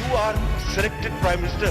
You are selected Prime Minister,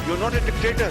You are not a dictator.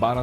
12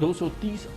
230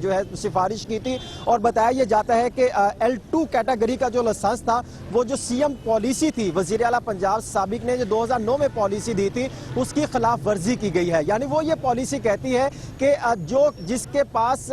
جو ہے سفارش کی تھی اور بتایا یہ جاتا ہے کہ L2 کیٹیگری کا جو لائسنس تھا وہ جو سی ایم پالیسی تھی وزیر اعلیٰ پنجاب سابق نے جو 2009 میں پالیسی دی تھی اس کی خلاف ورزی کی گئی ہے. یعنی وہ یہ پالیسی کہتی ہے کہ جس کے پاس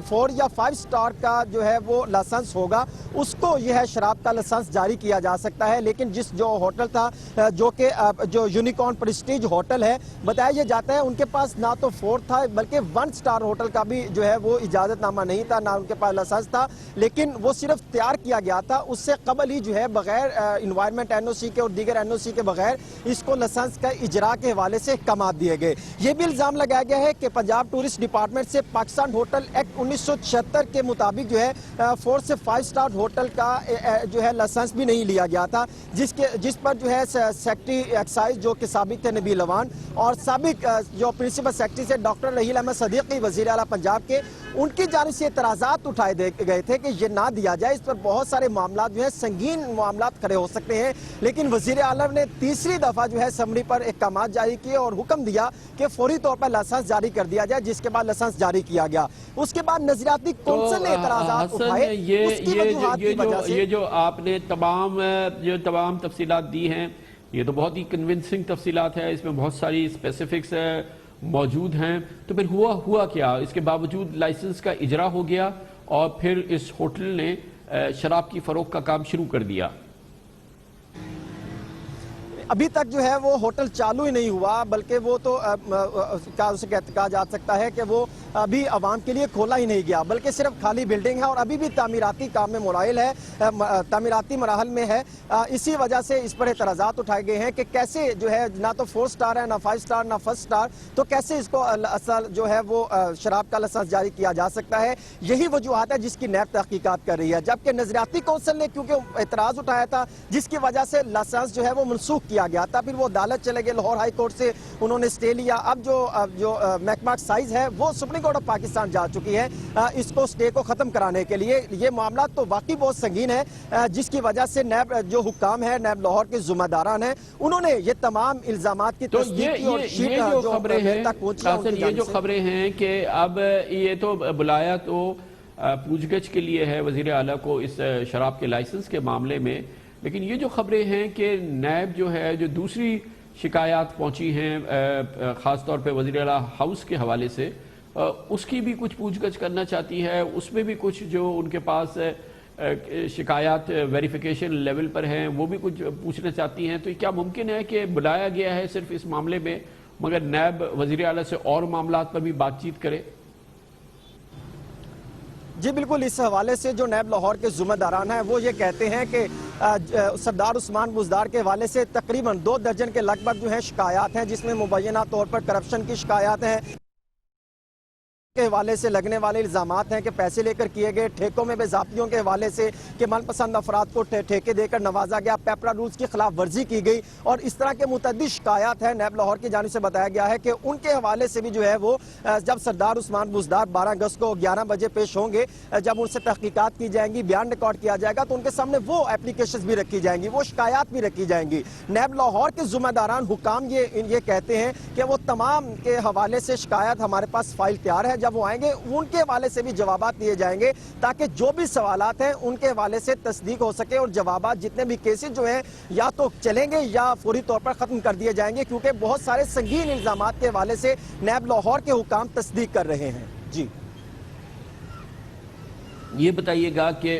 4 یا 5 سٹار کا جو ہے وہ لائسنس ہوگا اس کو یہ ہے شراب کا لائسنس جاری کیا جا سکتا ہے, لیکن جو ہوٹل تھا جو کہ جو یونیکارن پریسٹیج ہوٹل ہے بتایا یہ جاتا ہے ان کے پاس نہ تو 4 تھا بلکہ 1 سٹار ہوٹل کا بھی جو ہے وہ اجازت نامہ نہیں تھا, نہ ان کے پاس لائسنس تھا, لیکن وہ صرف تیار کیا گیا تھا. اس سے قبل ہی جو ہے بغیر انوائرمنٹ این او سی کے اور دیگر این او سی کے بغیر اس کو لائسنس کا اجرا کے حوالے سے احکامات دیے گئے. یہ بھی الزام لگایا گیا ہے کہ پنجاب ٹورسٹ ڈپارٹمنٹ سے پاکستان ہوٹل ایکٹ 1976 کے مطابق جو ہے 4 سے 5 سٹار ہوٹل کا جو ہے لائسنس بھی نہیں لیا گیا تھا, جس پر جو ہے سیکٹری ایکسائز جو کہ سابق تھے نبیل لوان اور سابق جو پرنسپل سیکٹری سے ڈاکٹر رحیل احمد صدیقی وزیر اعلیٰ پنجاب کے, ان کی جانب سے اعتراضات اٹھائے گئے تھے کہ یہ نہ دیا جائے. اس پر بہت سارے معاملات جو ہیں سنگین معاملات کھڑے ہو سکتے ہیں, لیکن وزیر اعلیٰ نے تیسری دفعہ جو ہے اسمبلی پر احکامات جاری کیے اور حکم دیا کہ فوری طور پر لائسنس جاری کر دیا جائے, جس کے بعد لائسنس جاری کیا گیا. اس کے بعد نظریاتی کونسل نے اعتراضات اٹھائے. یہ جو آپ نے تمام تفصیلات دی ہیں یہ تو بہت ہی کنونسنگ تفصیلات ہے, اس میں بہت ساری اسپیسیفکس موجود ہیں. تو پھر ہوا کیا؟ اس کے باوجود لائسنس کا اجرا ہو گیا اور پھر اس ہوٹل نے شراب کی فروخت کا کام شروع کر دیا. ابھی تک جو ہے وہ ہوٹل چالو ہی نہیں ہوا, بلکہ وہ تو اسے کہا جا سکتا ہے کہ وہ ابھی عوام کے لیے کھولا ہی نہیں گیا, بلکہ صرف خالی بلڈنگ ہے اور ابھی بھی تعمیراتی کام میں مراحل ہے, تعمیراتی مراحل میں ہے. اسی وجہ سے اس پر اعتراضات اٹھائے گئے ہیں کہ کیسے جو ہے نہ تو 4 سٹار ہے, نہ 5 سٹار, نہ 1 سٹار, تو کیسے اس کو اصل جو ہے وہ شراب کا لائسنس جاری کیا جا سکتا ہے. یہی وجوہات ہے جس کی نیب تحقیقات کر رہی ہے, جبکہ نظریاتی کونسل نے کیونکہ اعتراض اٹھایا تھا جس کی وجہ سے لائسنس جو ہے وہ منسوخ کیا گیا تھا, پھر وہ عدالت چلے گئے, لاہور ہائی کورٹ سے انہوں نے اسٹے لیا. اب جو محکمہ ایکسائز ہے وہ سپریم کورٹ آف پاکستان جا چکی ہے اس کو اسٹے کو ختم کرانے کے لیے. یہ معاملات تو واقعی بہت سنگین ہے, جس کی وجہ سے نیب جو حکام ہے, نیب لاہور کے ذمہ داران ہیں, انہوں نے یہ تمام الزامات کی تصدیق کی اور شیٹ جو خبریں تک پہنچی. یہ جو خبریں ہیں کہ اب یہ تو بلایا تو پوچھ گچھ کے لیے ہے وزیر اعلیٰ کو اس شراب کے لائسنس کے معاملے میں, لیکن یہ جو خبریں ہیں کہ نیب جو ہے جو دوسری شکایات پہنچی ہیں خاص طور پہ وزیر اعلیٰ ہاؤس کے حوالے سے, اس کی بھی کچھ پوچھ گچھ کرنا چاہتی ہے, اس میں بھی کچھ جو ان کے پاس شکایات ویریفیکیشن لیول پر ہیں وہ بھی کچھ پوچھنا چاہتی ہیں. تو کیا ممکن ہے کہ بلایا گیا ہے صرف اس معاملے میں مگر نیب وزیر اعلیٰ سے اور معاملات پر بھی بات چیت کرے؟ جی بالکل, اس حوالے سے جو نیب لاہور کے ذمہ داران ہیں وہ یہ کہتے ہیں کہ سردار عثمان بزدار کے حوالے سے تقریباً 2 درجن کے لگ بھگ جو ہیں شکایات ہیں, جس میں مبینہ طور پر کرپشن کی شکایات ہیں کے حوالے سے لگنے والے الزامات ہیں کہ پیسے لے کر کیے گئے, ٹھیکوں میں بے ضابطیوں کے حوالے سے کہ من پسند افراد کو ٹھیکے دے کر نوازا گیا, پیپرا رولز کی خلاف ورزی کی گئی, اور اس طرح کے متعدد شکایات ہیں. نیب لاہور کی جانب سے بتایا گیا ہے کہ ان کے حوالے سے بھی جو ہے وہ جب سردار عثمان بزدار 12 اگست کو 11 بجے پیش ہوں گے, جب ان سے تحقیقات کی جائیں گی, بیان ریکارڈ کیا جائے گا, تو ان کے سامنے وہ اپلیکیشنز بھی رکھی جائیں گی, وہ شکایات بھی رکھی جائیں گی. نیب لاہور کے ذمہ داران حکام یہ کہتے ہیں کہ وہ تمام کے حوالے سے شکایات ہمارے پاس فائل تیار ہے, جب وہ آئیں گے ان کے حوالے سے بھی جوابات دیے جائیں گے تاکہ جو بھی سوالات ہیں ان کے حوالے سے تصدیق ہو سکے اور جوابات جتنے بھی کیسز جو ہیں یا تو چلیں گے یا فوری طور پر ختم کر دیے جائیں گے, کیونکہ بہت سارے سنگین الزامات کے حوالے سے نیب لاہور کے حکام تصدیق کر رہے ہیں. جی یہ بتائیے گا کہ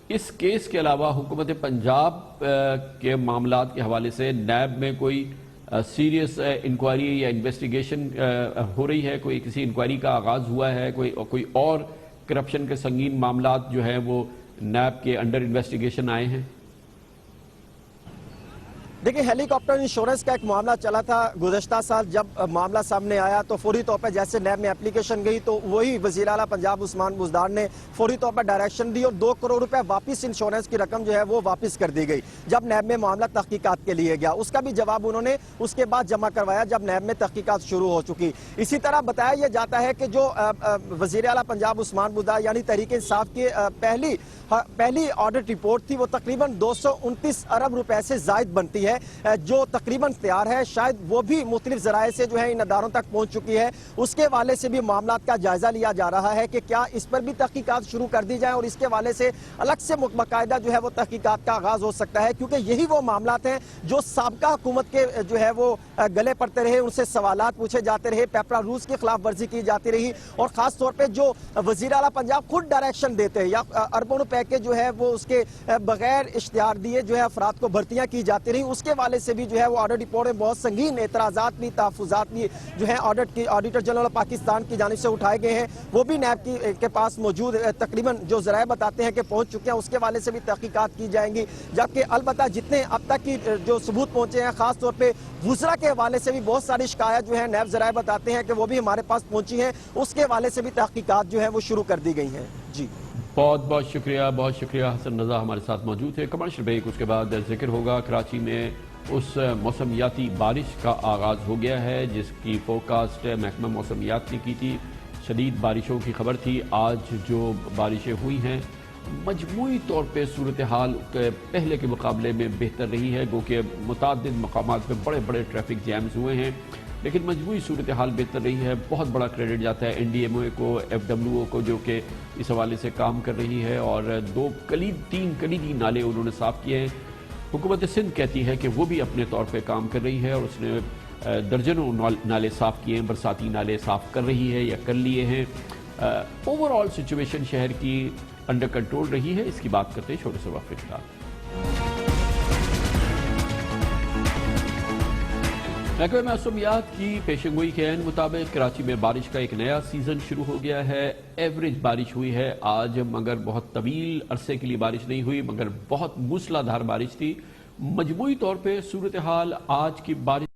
اس کیس کے علاوہ حکومت پنجاب کے معاملات کے حوالے سے نیب میں کوئی سیریس انکوائری یا انویسٹیگیشن ہو رہی ہے, کوئی کسی انکوائری کا آغاز ہوا ہے, کوئی اور کرپشن کے سنگین معاملات جو ہیں وہ نیب کے انڈر انویسٹیگیشن آئے ہیں؟ دیکھیں, ہیلی کاپٹر انشورنس کا ایک معاملہ چلا تھا گزشتہ سال, جب معاملہ سامنے آیا تو فوری طور پر جیسے نیب میں اپلیکیشن گئی تو وہی وزیر اعلیٰ پنجاب عثمان بزدار نے فوری طور پر ڈائریکشن دی اور 2 کروڑ روپے واپس انشورنس کی رقم جو ہے وہ واپس کر دی گئی جب نیب میں معاملہ تحقیقات کے لیے گیا. اس کا بھی جواب انہوں نے اس کے بعد جمع کروایا جب نیب میں تحقیقات شروع ہو چکی. اسی طرح بتایا یہ جاتا ہے کہ جو وزیر اعلیٰ پنجاب عثمان بزدار یعنی تحریک انصاف کی پہلی آڈٹ رپورٹ تھی وہ تقریباً 229 ارب روپے سے زائد بنتی ہے. ہے جو تقریباً تیار ہے، شاید وہ بھی مختلف ذرائع سے جو ہے ان اداروں تک پہنچ چکی ہے، اس کے حوالے سے بھی معاملات کا جائزہ لیا جا رہا ہے کہ کیا اس پر بھی تحقیقات شروع کر دی جائیں اور اس کے حوالے سے الگ سے باقاعدہ جو ہے وہ تحقیقات کا آغاز ہو سکتا ہے، کیونکہ یہی وہ معاملات ہیں جو سابقہ حکومت کے جو ہے وہ گلے پڑتے رہے، ان سے سوالات پوچھے جاتے رہے، پیپرا رولز کی خلاف ورزی کی جاتی رہی، اور خاص طور پہ جو وزیر اعلیٰ پنجاب خود ڈائریکشن دیتے ہیں یا اربوں روپے کے جو ہے وہ اس کے بغیر اشتہار دیے جو ہے افراد کو بھرتیاں کی جاتی رہی، اس کے حوالے سے بھی جو ہے وہ آڈٹ رپورٹ میں بہت سنگین اعتراضات بھی، تحفظات بھی جو ہے آڈیٹر جنرل پاکستان کی جانب سے اٹھائے گئے ہیں، وہ بھی نیب کے پاس موجود تقریباً جو ذرائع بتاتے ہیں کہ پہنچ چکے ہیں، اس کے حوالے سے بھی تحقیقات کی جائیں گی، جبکہ البتہ جتنے اب تک کی جو ثبوت پہنچے ہیں خاص طور پہ وزراء کے حوالے سے بھی بہت ساری شکایت جو ہے نیب ذرائع بتاتے ہیں کہ وہ بھی ہمارے پاس پہنچی ہیں، اس کے حوالے سے بھی تحقیقات جو ہے وہ شروع کر دی گئی ہیں۔ جی بہت شکریہ حسن رضا ہمارے ساتھ موجود ہے۔ کمرشل بریک، اس کے بعد ذکر ہوگا کراچی میں اس موسمیاتی بارش کا آغاز ہو گیا ہے جس کی فورکاسٹ محکمہ موسمیات نے کی تھی، شدید بارشوں کی خبر تھی۔ آج جو بارشیں ہوئی ہیں مجموعی طور پہ صورتحال پہلے کے مقابلے میں بہتر رہی ہے، گو کہ متعدد مقامات پہ بڑے بڑے ٹریفک جیمز ہوئے ہیں، لیکن مجموعی صورتحال بہتر رہی ہے۔ بہت بڑا کریڈٹ جاتا ہے NDMA کو، FWO کو، جو کہ اس حوالے سے کام کر رہی ہے، اور تین کلیدی نالے انہوں نے صاف کیے ہیں۔ حکومت سندھ کہتی ہے کہ وہ بھی اپنے طور پہ کام کر رہی ہے اور اس نے درجنوں نالے صاف کیے ہیں، برساتی نالے صاف کر رہی ہے یا کر لیے ہیں۔ اوور آل سچویشن شہر کی انڈر کنٹرول رہی ہے، اس کی بات کرتے ہیں چھوٹے سے وقفے کے بعد۔ محکمہ موسمیات کی پیشن گوئی کے عین مطابق کراچی میں بارش کا ایک نیا سیزن شروع ہو گیا ہے۔ ایوریج بارش ہوئی ہے آج، مگر بہت طویل عرصے کے لیے بارش نہیں ہوئی، مگر بہت موسلا دھار بارش تھی۔ مجموعی طور پہ صورتحال آج کی بارش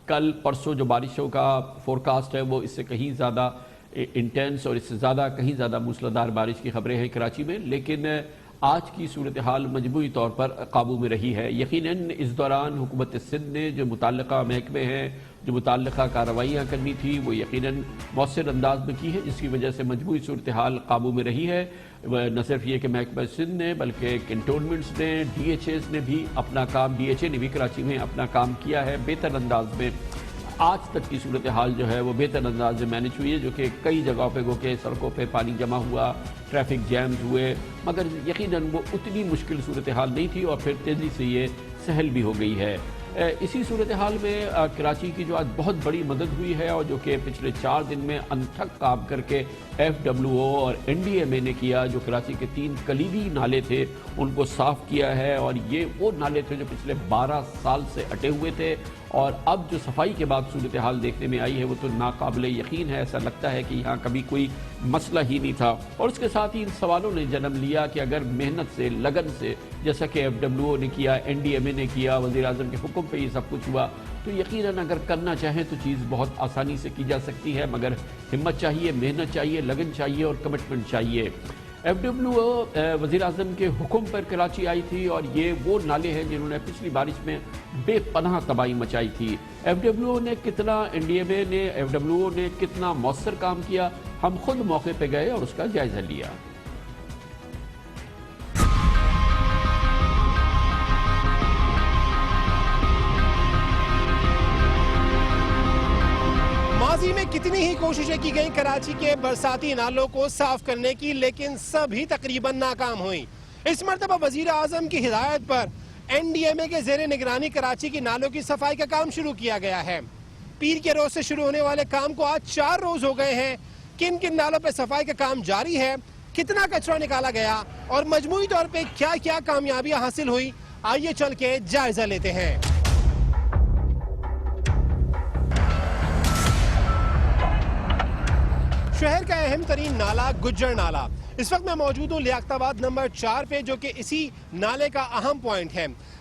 کل پرسوں جو بارشوں کا فورکاسٹ ہے وہ اس سے کہیں زیادہ انٹینس اور اس سے کہیں زیادہ موسلادھار بارش کی خبریں ہیں کراچی میں، لیکن آج کی صورتحال مجموعی طور پر قابو میں رہی ہے۔ یقیناً اس دوران حکومت سندھ نے جو متعلقہ محکمے ہیں، جو متعلقہ کارروائیاں کرنی تھی، وہ یقیناً مؤثر انداز میں کی ہے، جس کی وجہ سے مجموعی صورتحال قابو میں رہی ہے۔ نہ صرف یہ کہ محکمہ سندھ نے بلکہ کنٹونمنٹس نے، DHAs نے بھی اپنا کام، DHA نے بھی کراچی میں اپنا کام کیا ہے بہتر انداز میں۔ آج تک کی صورتحال جو ہے وہ بہتر انداز میں مینج ہوئی ہے، جو کہ کئی جگہوں پہ گو کہ سڑکوں پہ پانی جمع ہوا، ٹریفک جیمز ہوئے، مگر یقیناً وہ اتنی مشکل صورتحال نہیں تھی اور پھر تیزی سے یہ سہل بھی ہو گئی ہے۔ اسی صورتحال میں کراچی کی جو آج بہت بڑی مدد ہوئی ہے اور جو کہ پچھلے 4 دن میں انتھک کام کر کے FWO اور NDMA نے کیا، جو کراچی کے 3 کلیدی نالے تھے ان کو صاف کیا ہے، اور یہ وہ نالے تھے جو پچھلے 12 سال سے اٹے ہوئے تھے، اور اب جو صفائی کے بعد صورتحال دیکھنے میں آئی ہے وہ تو ناقابل یقین ہے۔ ایسا لگتا ہے کہ یہاں کبھی کوئی مسئلہ ہی نہیں تھا، اور اس کے ساتھ ہی ان سوالوں نے جنم لیا کہ اگر محنت سے، لگن سے، جیسا کہ FWO نے کیا، NDMA نے کیا، وزیر اعظم کے حکم پہ یہ سب کچھ ہوا، تو یقیناً اگر کرنا چاہیں تو چیز بہت آسانی سے کی جا سکتی ہے، مگر ہمت چاہیے، محنت چاہیے، لگن چاہیے اور کمٹمنٹ چاہیے۔ FWO وزیر اعظم کے حکم پر کراچی آئی تھی، اور یہ وہ نالے ہیں جنہوں نے پچھلی بارش میں بے پناہ تباہی مچائی تھی۔ FWO نے کتنا، NDMA نے، FWO نے کتنا مؤثر کام کیا، ہم خود موقع پہ گئے اور اس کا جائزہ لیا۔ ماضی میں کتنی ہی کوششیں کی گئیں کراچی کے برساتی نالوں کو صاف کرنے کی، لیکن سبھی تقریباً ناکام ہوئیں۔ اس مرتبہ وزیر اعظم کی ہدایت پر NDMA کے زیر نگرانی کراچی کی نالوں کی صفائی کا کام شروع کیا گیا ہے۔ پیر کے روز سے شروع ہونے والے کام کو آج 4 روز ہو گئے ہیں۔ کن کن نالوں پہ صفائی کا کام جاری ہے، کتنا کچرا نکالا گیا اور مجموعی طور پہ کیا کیا کامیابیاں حاصل ہوئی، آئیے چل کے جائزہ لیتے ہیں۔ شہر کا اہم ترین نالا گجر نالا، اس وقت میں موجود ہوں لیاقت آباد نمبر 4 پہ، جو کہ اسی نالے کا اہم پوائنٹ ہے۔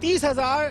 30,000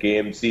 KMC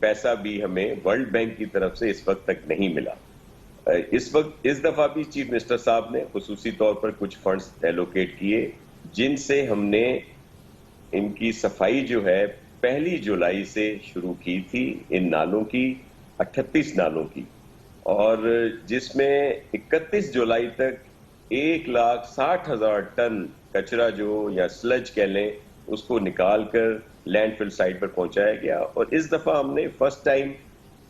پیسہ بھی ہمیں ورلڈ بینک کی طرف سے اس وقت تک نہیں ملا. اس دفعہ بھی چیف منسٹر صاحب نے خصوصی طور پر کچھ فنڈز ایلوکیٹ کیے جن سے ہم نے ان کی صفائی جو ہے 1 جولائی سے شروع کی تھی ان نالوں کی 38 نالوں کی, اور جس میں 31 جولائی تک 1,60,000 ٹن کچرا جو یا سلج کہہ لیں اس کو نکال کر لینڈ فل سائٹ پر پہنچایا گیا. اور اس دفعہ ہم نے فرسٹ ٹائم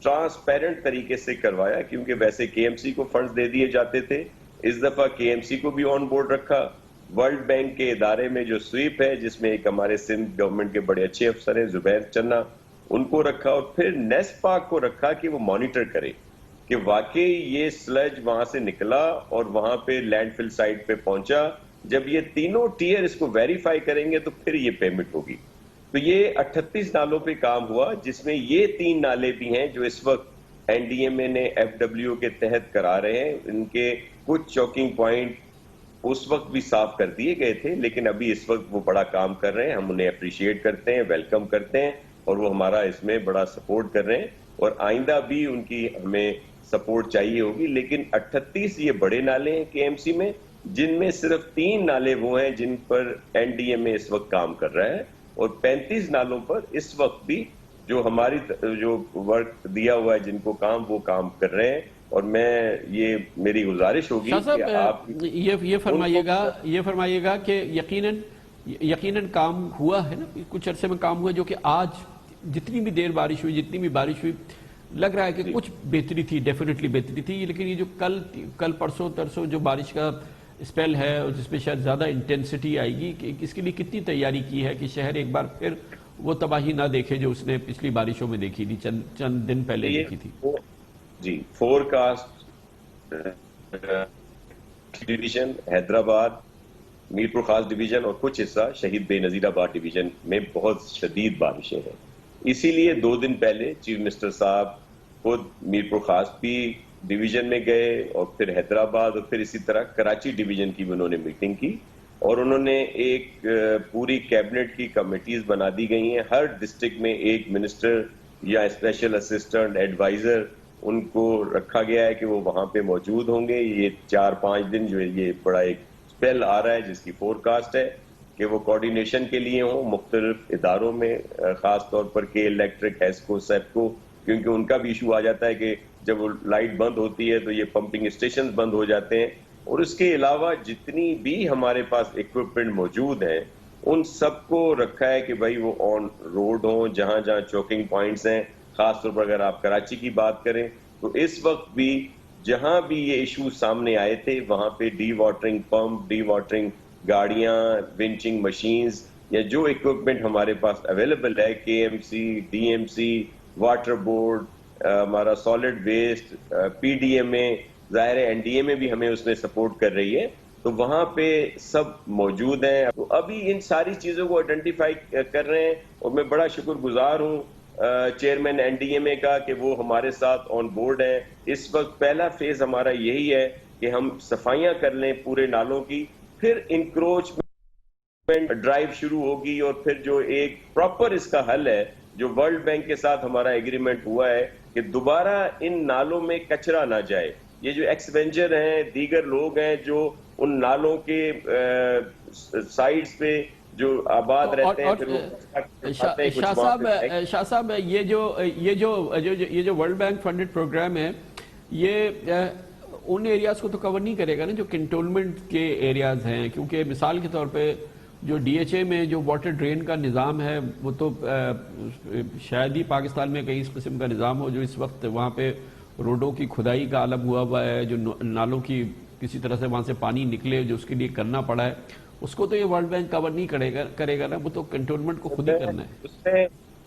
ٹرانسپیرنٹ طریقے سے کروایا, کیونکہ ویسے کے ایم سی کو فنڈز دے دیے جاتے تھے, اس دفعہ کے ایم سی کو بھی آن بورڈ رکھا. ورلڈ بینک کے ادارے میں جو سویپ ہے جس میں ایک ہمارے سندھ گورنمنٹ کے بڑے اچھے افسر ہیں زبیر چنا, ان کو رکھا, اور پھر نیس پاک کو رکھا کہ وہ مانیٹر کرے کہ واقعی یہ سلج وہاں سے نکلا اور وہاں پہ لینڈ فل سائٹ پہ پہنچا. جب یہ تینوں ٹیئر اس کو ویریفائی کریں گے تو پھر یہ پیمنٹ ہوگی. تو یہ 38 نالوں پہ کام ہوا, جس میں یہ 3 نالے بھی ہیں جو اس وقت این ڈی ایم اے نے ایف ڈبلیو کے تحت کرا رہے ہیں. ان کے کچھ چوکنگ پوائنٹ اس وقت بھی صاف کر دیے گئے تھے, لیکن ابھی اس وقت وہ بڑا کام کر رہے ہیں. ہم انہیں اپریشیٹ کرتے ہیں, ویلکم کرتے ہیں, اور وہ ہمارا اس میں بڑا سپورٹ کر رہے ہیں, اور آئندہ بھی ان کی ہمیں سپورٹ چاہیے ہوگی. لیکن 38 یہ بڑے نالے ہیں کے ایم سی میں, جن میں صرف 3 نالے وہ ہیں جن پر این ڈی ایم اے اس وقت کام کر رہا ہے, اور 35 نالوں پر اس وقت بھی جو ہماری جو ورک دیا ہوا ہے جن کو کام, وہ کام کر رہے ہیں. اور میں یہ میری گزارش ہوگی کہ آپ یہ فرمائیے گا کہ یقیناً کام ہوا ہے نا, کچھ عرصے میں کام ہوا, جو کہ آج جتنی بھی دیر بارش ہوئی لگ رہا ہے کہ کچھ بہتری تھی, ڈیفینیٹلی بہتری تھی. لیکن یہ جو کل پرسوں ترسوں جو بارش کا اسپیل ہے اور جس میں شاید زیادہ انٹینسٹی آئے گی, کہ اس کے لیے کتنی تیاری کی ہے کہ شہر ایک بار پھر وہ تباہی نہ دیکھے جو اس نے پچھلی بارشوں میں دیکھی تھی, چند دن پہلے دیکھی تھی. جی, فور کاسٹ ڈویژن, حیدرآباد, میرپور خاص ڈویژن اور کچھ حصہ شہید بے نظیر آباد ڈویژن میں بہت شدید بارشیں ہیں. اسی لیے 2 دن پہلے چیف منسٹر صاحب خود میرپور خاص بھی ڈویژن میں گئے, اور پھر حیدرآباد, اور پھر اسی طرح کراچی ڈویژن کی بھی انہوں نے میٹنگ کی, اور انہوں نے ایک پوری کیبنٹ کی کمیٹیز بنا دی گئی ہیں. ہر ڈسٹرکٹ میں ایک منسٹر یا اسپیشل اسسٹنٹ ایڈوائزر ان کو رکھا گیا ہے کہ وہ وہاں پہ موجود ہوں گے. یہ 4-5 دن جو ہے یہ بڑا ایک اسپیل آ رہا ہے جس کی فور کاسٹ ہے کہ وہ کوارڈینیشن کے لیے ہوں مختلف اداروں میں, خاص طور پر کے الیکٹرک, ایسکو, سیپکو, کیونکہ ان کا بھی ایشو آ جاتا ہے کہ جب وہ لائٹ بند ہوتی ہے تو یہ پمپنگ اسٹیشنز بند ہو جاتے ہیں. اور اس کے علاوہ جتنی بھی ہمارے پاس ایکوپمنٹ موجود ہیں ان سب کو رکھا ہے کہ بھائی وہ آن روڈ ہوں, جہاں جہاں چوکنگ پوائنٹس ہیں. خاص طور پر اگر آپ کراچی کی بات کریں تو اس وقت بھی جہاں بھی یہ ایشو سامنے آئے تھے وہاں پہ D watering pump, D watering گاڑیاں, ونچنگ مشینز, یا جو ایکوپمنٹ ہمارے پاس اویلیبل ہے, K M C, D M C, water board, ہمارا solid waste, P D M A, ظاہر ہے این ڈی ایم اے بھی ہمیں اس میں سپورٹ کر رہی ہے, تو وہاں پہ سب موجود ہیں. ابھی ان ساری چیزوں کو آئیڈینٹیفائی کر رہے ہیں, اور میں بڑا شکر گزار ہوں چیئرمین این ڈی ایم اے کا کہ وہ ہمارے ساتھ آن بورڈ ہیں. اس وقت پہلا فیز ہمارا یہی ہے کہ ہم صفائیاں کر لیں پورے نالوں کی, پھر انکروچمنٹ ڈرائیو شروع ہوگی, اور پھر جو ایک پراپر اس کا حل ہے جو ورلڈ بینک کے ساتھ ہمارا ایگریمنٹ ہوا ہے کہ دوبارہ ان نالوں میں کچرا نہ جائے. یہ جو ایکس وینچر ہیں, دیگر لوگ ہیں جو ان نالوں کے سائڈز پہ جو آباد رہتے ہیں. شاہ صاحب یہ جو ورلڈ بینک فنڈڈ پروگرام ہے یہ ان ایریاز کو تو کور نہیں کرے گا نا جو کنٹونمنٹ کے ایریاز ہیں, کیونکہ مثال کے طور پہ جو ڈی ایچ اے میں جو واٹر ڈرین کا نظام ہے وہ تو شاید ہی پاکستان میں کہیں اس قسم کا نظام ہو جو اس وقت وہاں پہ روڈوں کی کھدائی کا عالم ہوا ہے, جو نالوں کی کسی طرح سے وہاں سے پانی نکلے جو اس کے لیے کرنا پڑا ہے, اس کو تو یہ ورلڈ بینک کور نہیں کرے گا نا, وہ تو کنٹونمنٹ کو خود ہی کرنا ہے.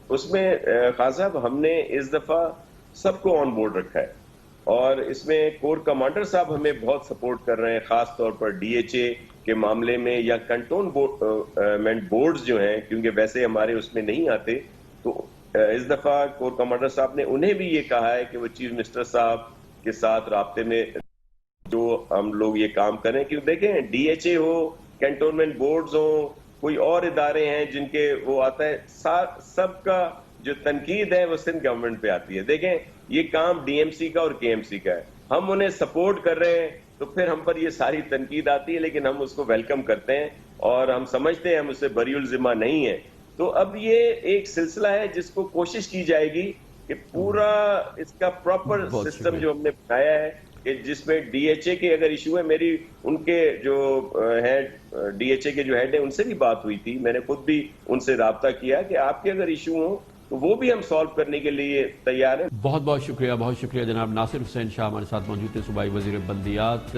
اس میں خان صاحب ہم نے اس دفعہ سب کو آن بورڈ رکھا ہے, اور اس میں کور کمانڈر صاحب ہمیں بہت سپورٹ کر رہے ہیں, خاص طور پر ڈی ایچ اے کے معاملے میں, یا کنٹونمنٹ بورڈز جو ہیں کیونکہ ویسے ہمارے اس میں نہیں آتے. تو اس دفعہ کور کمانڈر صاحب نے انہیں بھی یہ کہا ہے کہ وہ چیف منسٹر صاحب کے ساتھ رابطے میں جو ہم لوگ یہ کام کریں, کیوں دیکھیں ڈی ایچ اے ہو, کینٹونمنٹ بورڈز ہوں, کوئی اور ادارے ہیں جن کے وہ آتا ہے, سب کا جو تنقید ہے وہ سندھ گورنمنٹ پہ آتی ہے. دیکھیں یہ کام ڈی ایم سی کا اور کے ایم سی کا ہے, ہم انہیں سپورٹ کر رہے ہیں تو پھر ہم پر یہ ساری تنقید آتی ہے, لیکن ہم اس کو ویلکم کرتے ہیں اور ہم سمجھتے ہیں ہم اس سے بری الذمہ نہیں ہیں. تو اب یہ ایک سلسلہ ہے جس کو کوشش کی جائے گی کہ پورا اس کا پراپر سسٹم جو ہم نے بنایا ہے کہ جس میں ڈی ایچ اے کے اگر ایشو ہے, میری ان کے جو ہیڈ ڈی ایچ اے کے جو ہیڈ ہیں ان سے بھی بات ہوئی تھی, میں نے خود بھی ان سے رابطہ کیا کہ آپ کے اگر ایشو ہوں تو وہ بھی ہم سالو کرنے کے لیے تیار ہیں. بہت بہت شکریہ جناب ناصر حسین شاہ ہمارے ساتھ موجود تھے, صوبائی وزیر بلدیات.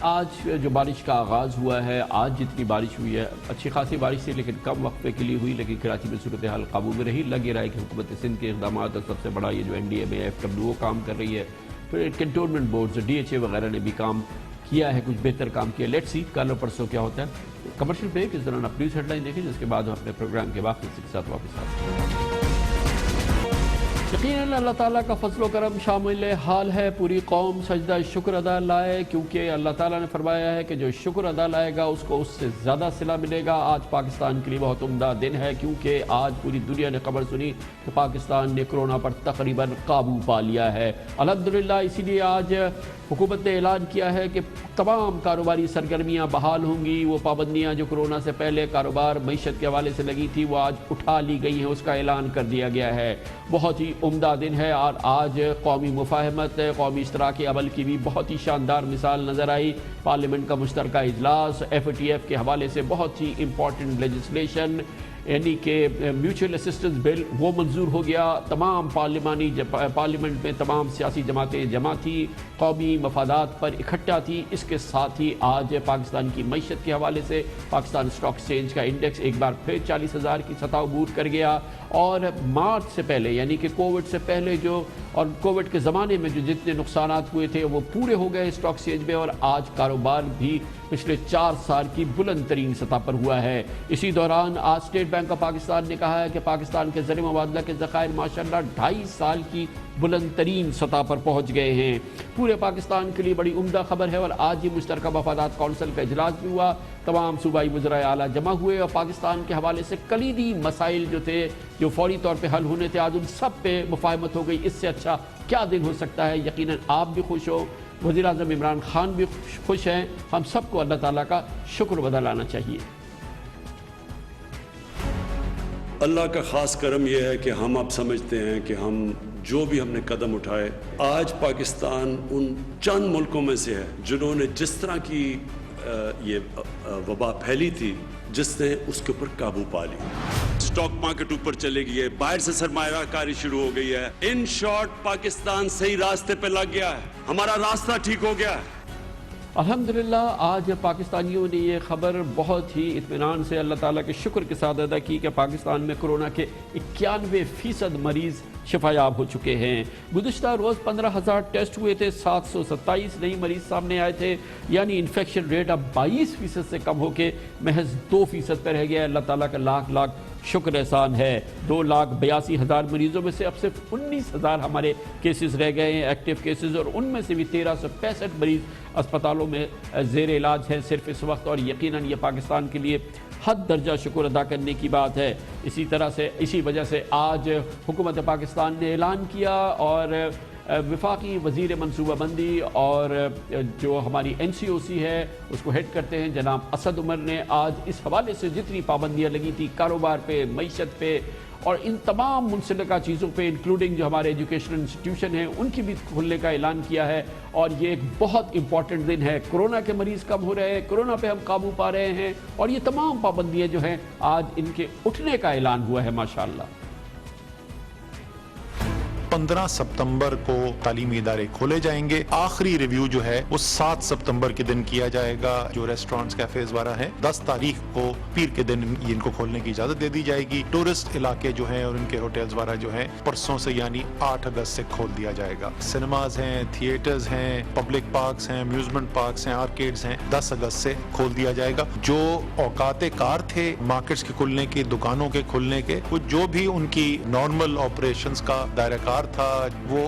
آج جو بارش کا آغاز ہوا ہے, آج جتنی بارش ہوئی ہے اچھی خاصی بارش تھی لیکن کم وقفے کے لیے ہوئی, لیکن کراچی میں صورتحال قابو میں رہی. لگ یہ رہا ہے کہ حکومت سندھ کے اقدامات اور سب سے بڑا یہ جو N D M A F W کام کر رہی ہے, پھر cantonment boards D H A وغیرہ نے بھی کام کیا ہے, کچھ بہتر کام کیا. لیٹ سی کل اور پرسوں کیا ہوتا ہے. کمرشل بریک, اس دوران اپنی ہیڈ لائن دیکھیں جس کے بعد ہم اپنے پروگرام کے باقی کے ساتھ واپس آتے ہیں. یقیناً اللہ تعالیٰ کا فضل و کرم شامل حال ہے, پوری قوم سجدہ شکر ادا لائے کیونکہ اللہ تعالیٰ نے فرمایا ہے کہ جو شکر ادا لائے گا اس کو اس سے زیادہ صلہ ملے گا. آج پاکستان کے لیے بہت عمدہ دن ہے کیونکہ آج پوری دنیا نے خبر سنی کہ پاکستان نے کرونا پر تقریباً قابو پا لیا ہے الحمدللہ. اسی لیے آج حکومت نے اعلان کیا ہے کہ تمام کاروباری سرگرمیاں بحال ہوں گی. وہ پابندیاں جو کرونا سے پہلے کاروبار معیشت کے حوالے سے لگی تھی وہ آج اٹھا لی گئی ہیں, اس کا اعلان کر دیا گیا ہے. بہت ہی عمدہ دن ہے اور آج قومی مفاہمت, قومی اشتراک عمل کی بھی بہت ہی شاندار مثال نظر آئی. پارلیمنٹ کا مشترکہ اجلاس, ایف اے ٹی ایف کے حوالے سے بہت ہی امپورٹنٹ لیجسلیشن یعنی کہ میوچل اسسٹنس بل وہ منظور ہو گیا. تمام پارلیمنٹ میں تمام سیاسی جماعتیں جمع تھی, قومی مفادات پر اکٹھا تھی. اس کے ساتھ ہی آج پاکستان کی معیشت کے حوالے سے پاکستان اسٹاک ایکسچینج کا انڈیکس ایک بار پھر 40,000 کی سطح عبور کر گیا. اور مارچ سے پہلے یعنی کہ کووڈ سے پہلے جو اور کووڈ کے زمانے میں جو جتنے نقصانات ہوئے تھے وہ پورے ہو گئے اسٹاک ایکسچینج میں, اور آج کاروبار بھی پچھلے 4 سال کی بلند ترین سطح پر ہوا ہے. اسی دوران آج اسٹیٹ بینک آف پاکستان نے کہا ہے کہ پاکستان کے زر مبادلہ کے ذخائر ماشاءاللہ 2.5 سال کی بلند ترین سطح پر پہنچ گئے ہیں. پورے پاکستان کے لیے بڑی عمدہ خبر ہے. اور آج ہی مشترکہ مفادات کونسل کا اجلاس بھی ہوا, تمام صوبائی وزرائے اعلیٰ جمع ہوئے اور پاکستان کے حوالے سے کلیدی مسائل جو تھے جو فوری طور پہ حل ہونے تھے آج ان سب پہ مفاہمت ہو گئی. اس سے اچھا کیا دن ہو سکتا ہے. یقیناً آپ بھی خوش ہو, وزیر اعظم عمران خان بھی خوش ہیں, ہم سب کو اللہ تعالیٰ کا شکر ادا لانا چاہیے. اللہ کا خاص کرم یہ ہے کہ ہم اب سمجھتے ہیں کہ ہم جو بھی ہم نے قدم اٹھائے, آج پاکستان ان چند ملکوں میں سے ہے جنہوں نے جس طرح کی یہ وبا پھیلی تھی جس نے اس کے اوپر قابو پا لی. اسٹاک مارکیٹ اوپر چلے گئی ہے, باہر سے سرمایہ کاری شروع ہو گئی ہے. ان شارٹ پاکستان صحیح راستے پہ لگ گیا ہے, ہمارا راستہ ٹھیک ہو گیا ہے. الحمدللہ آج پاکستانیوں نے یہ خبر بہت ہی اطمینان سے اللہ تعالیٰ کے شکر کے ساتھ ادا کی کہ پاکستان میں کرونا کے 91% مریض شفایاب ہو چکے ہیں. گزشتہ روز 15,000 ٹیسٹ ہوئے تھے, 727 نئی مریض سامنے آئے تھے, یعنی انفیکشن ریٹ اب 22% سے کم ہو کے محض 2% پہ رہ گیا. اللہ تعالیٰ کا لاکھ لاکھ شکر احسان ہے. 2,82,000 مریضوں میں سے اب صرف 19,000 ہمارے کیسز رہ گئے ہیں ایکٹیو کیسز, اور ان میں سے بھی 1,365 مریض اسپتالوں میں زیر علاج ہیں صرف اس وقت. اور یقیناً یہ پاکستان کے لیے حد درجہ شکر ادا کرنے کی بات ہے. اسی وجہ سے آج حکومت پاکستان نے اعلان کیا اور وفاقی وزیر منصوبہ بندی اور جو ہماری این سی او سی ہے اس کو ہیڈ کرتے ہیں جناب اسد عمر نے آج اس حوالے سے جتنی پابندیاں لگی تھی کاروبار پہ, معیشت پہ اور ان تمام منسلکہ چیزوں پہ انکلوڈنگ جو ہمارے ایجوکیشنل انسٹیٹیوشن ہیں ان کی بھی کھلنے کا اعلان کیا ہے. اور یہ ایک بہت امپورٹنٹ دن ہے. کرونا کے مریض کم ہو رہے ہیں, کرونا پہ ہم قابو پا رہے ہیں, اور یہ تمام پابندیاں جو ہیں آج ان کے اٹھنے کا اعلان ہوا ہے ماشاءاللہ. 15 ستمبر کو تعلیمی ادارے کھولے جائیں گے. آخری ریویو جو ہے وہ 7 ستمبر کے دن کیا جائے گا. جو ریسٹورانٹس کیفیز وغیرہ ہیں 10 تاریخ کو پیر کے دن ان کو کھولنے کی اجازت دے دی جائے گی. ٹورسٹ علاقے جو ہیں اور ان کے ہوٹلز وغیرہ جو ہیں پرسوں سے یعنی 8 اگست سے کھول دیا جائے گا. سنیماز ہیں, تھیٹرز ہیں, پبلک پارکس ہیں, امیوزمنٹ پارکس ہیں, آرکیڈز ہیں, 10 اگست سے کھول دیا جائے گا. جو اوقات کار تھے مارکیٹس کے کھلنے کے, دکانوں کے کھلنے کے, وہ جو بھی ان کی نارمل آپریشنز کا دائرہ کار تھا وہ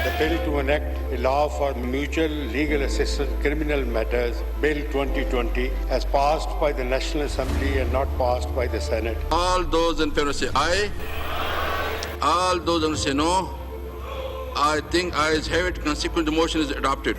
The bill to enact a law for mutual legal assistance criminal matters, Bill 2020, has passed by the National Assembly and not passed by the Senate. All those in favor say aye. All those in favor say no. I think ayes have it. Consequent, the motion is adopted.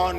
On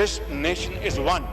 this nation is one.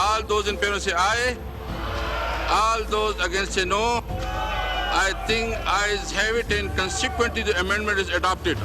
All those in favor say aye. All those against say no. I think ayes have it and consequently the amendment is adopted.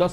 10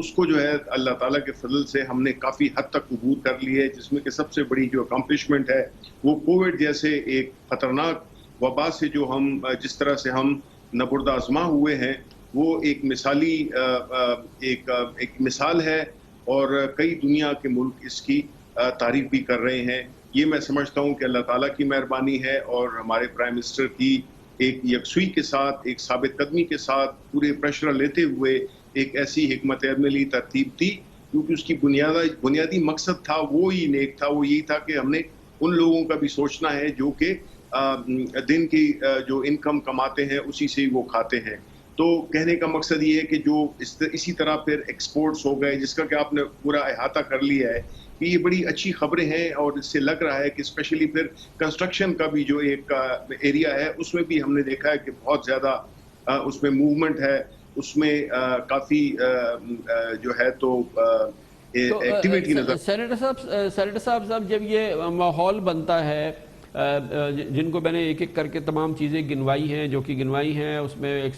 اس کو جو ہے اللہ تعالیٰ کے فضل سے ہم نے کافی حد تک عبور کر لی ہے، جس میں کہ سب سے بڑی جو اکمپلشمنٹ ہے وہ کووڈ جیسے ایک خطرناک وبا سے جو ہم جس طرح سے ہم نبرد آزما ہوئے ہیں وہ ایک مثالی ایک مثال ہے، اور کئی دنیا کے ملک اس کی تعریف بھی کر رہے ہیں۔ یہ میں سمجھتا ہوں کہ اللہ تعالیٰ کی مہربانی ہے اور ہمارے پرائم منسٹر کی ایک یکسوئی کے ساتھ، ایک ثابت قدمی کے ساتھ پورے پریشر لیتے ہوئے ایک ایسی حکمت عملی ترتیب تھی، کیونکہ اس کی بنیادی مقصد تھا وہ ہی نیک تھا، وہ یہی تھا کہ ہم نے ان لوگوں کا بھی سوچنا ہے جو کہ دن کی جو انکم کماتے ہیں اسی سے وہ کھاتے ہیں۔ تو کہنے کا مقصد یہ ہے کہ جو اسی طرح پھر ایکسپورٹس ہو گئے، جس کا کہ آپ نے پورا احاطہ کر لیا ہے، کہ یہ بڑی اچھی خبریں ہیں، اور اس سے لگ رہا ہے کہ اسپیشلی پھر کنسٹرکشن کا بھی جو ایک ایریا ہے اس میں بھی ہم نے دیکھا ہے کہ بہت زیادہ اس میں موومنٹ ہے، اس میں کافی جو ہے تو ایکٹیویٹی نظر۔ سینیٹر صاحب جب یہ ماحول بنتا ہے، جن کو میں نے ایک ایک کر کے تمام چیزیں گنوائی ہیں جو کہ گنوائی ہیں، اس میں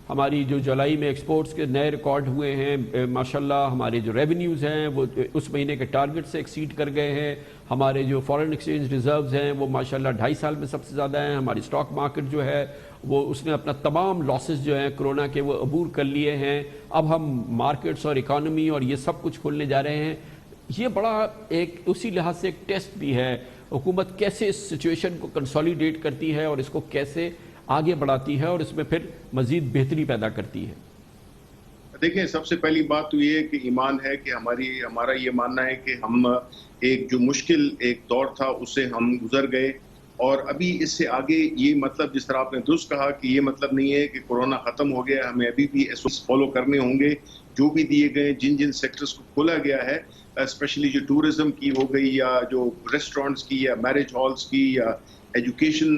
ہماری جو جولائی میں ایکسپورٹس کے نئے ریکارڈ ہوئے ہیں، ماشاءاللہ ہمارے جو ریونیوز ہیں وہ اس مہینے کے ٹارگٹ سے ایکسیڈ کر گئے ہیں، ہمارے جو فارن ایکسچینج ریزروز ہیں وہ ماشاءاللہ 2.5 سال میں سب سے زیادہ ہیں، ہماری اسٹاک مارکیٹ جو ہے وہ اس نے اپنا تمام لاسز جو ہیں کرونا کے وہ عبور کر لیے ہیں۔ اب ہم مارکیٹس اور اکانومی اور یہ سب کچھ کھولنے جا رہے ہیں۔ یہ بڑا ایک اسی لحاظ سے ایک ٹیسٹ بھی ہے، حکومت کیسے اس سچویشن کو کنسولیڈیٹ کرتی ہے اور اس کو کیسے آگے بڑھاتی ہے اور اس میں پھر مزید بہتری پیدا کرتی ہے۔ دیکھیں، سب سے پہلی بات تو یہ ہے کہ ایمان ہے کہ ہمارا یہ ماننا ہے کہ ہم ایک جو مشکل ایک دور تھا اس سے ہم گزر گئے، اور ابھی اس سے آگے یہ مطلب جس طرح آپ نے درست کہا کہ یہ مطلب نہیں ہے کہ کورونا ختم ہو گیا، ہمیں ابھی بھی ایس فالو کرنے ہوں گے جو بھی دیے گئے، جن سیکٹرز کو کھولا گیا ہے، اسپیشلی جو ٹورزم کی ہو گئی یا جو ریسٹورینٹس کی یا میرج ہالس کی یا ایجوکیشن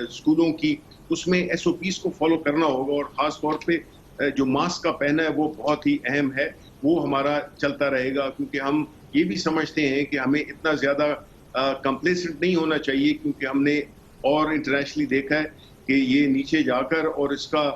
اسکولوں کی، اس میں ایس او پیز کو فالو کرنا ہوگا، اور خاص طور پہ جو ماسک کا پہنا ہے وہ بہت ہی اہم ہے، وہ ہمارا چلتا رہے گا، کیونکہ ہم یہ بھی سمجھتے ہیں کہ ہمیں اتنا زیادہ کمپلیسنٹ نہیں ہونا چاہیے، کیونکہ ہم نے اور انٹرنیشنلی دیکھا ہے کہ یہ نیچے جا کر اور اس کا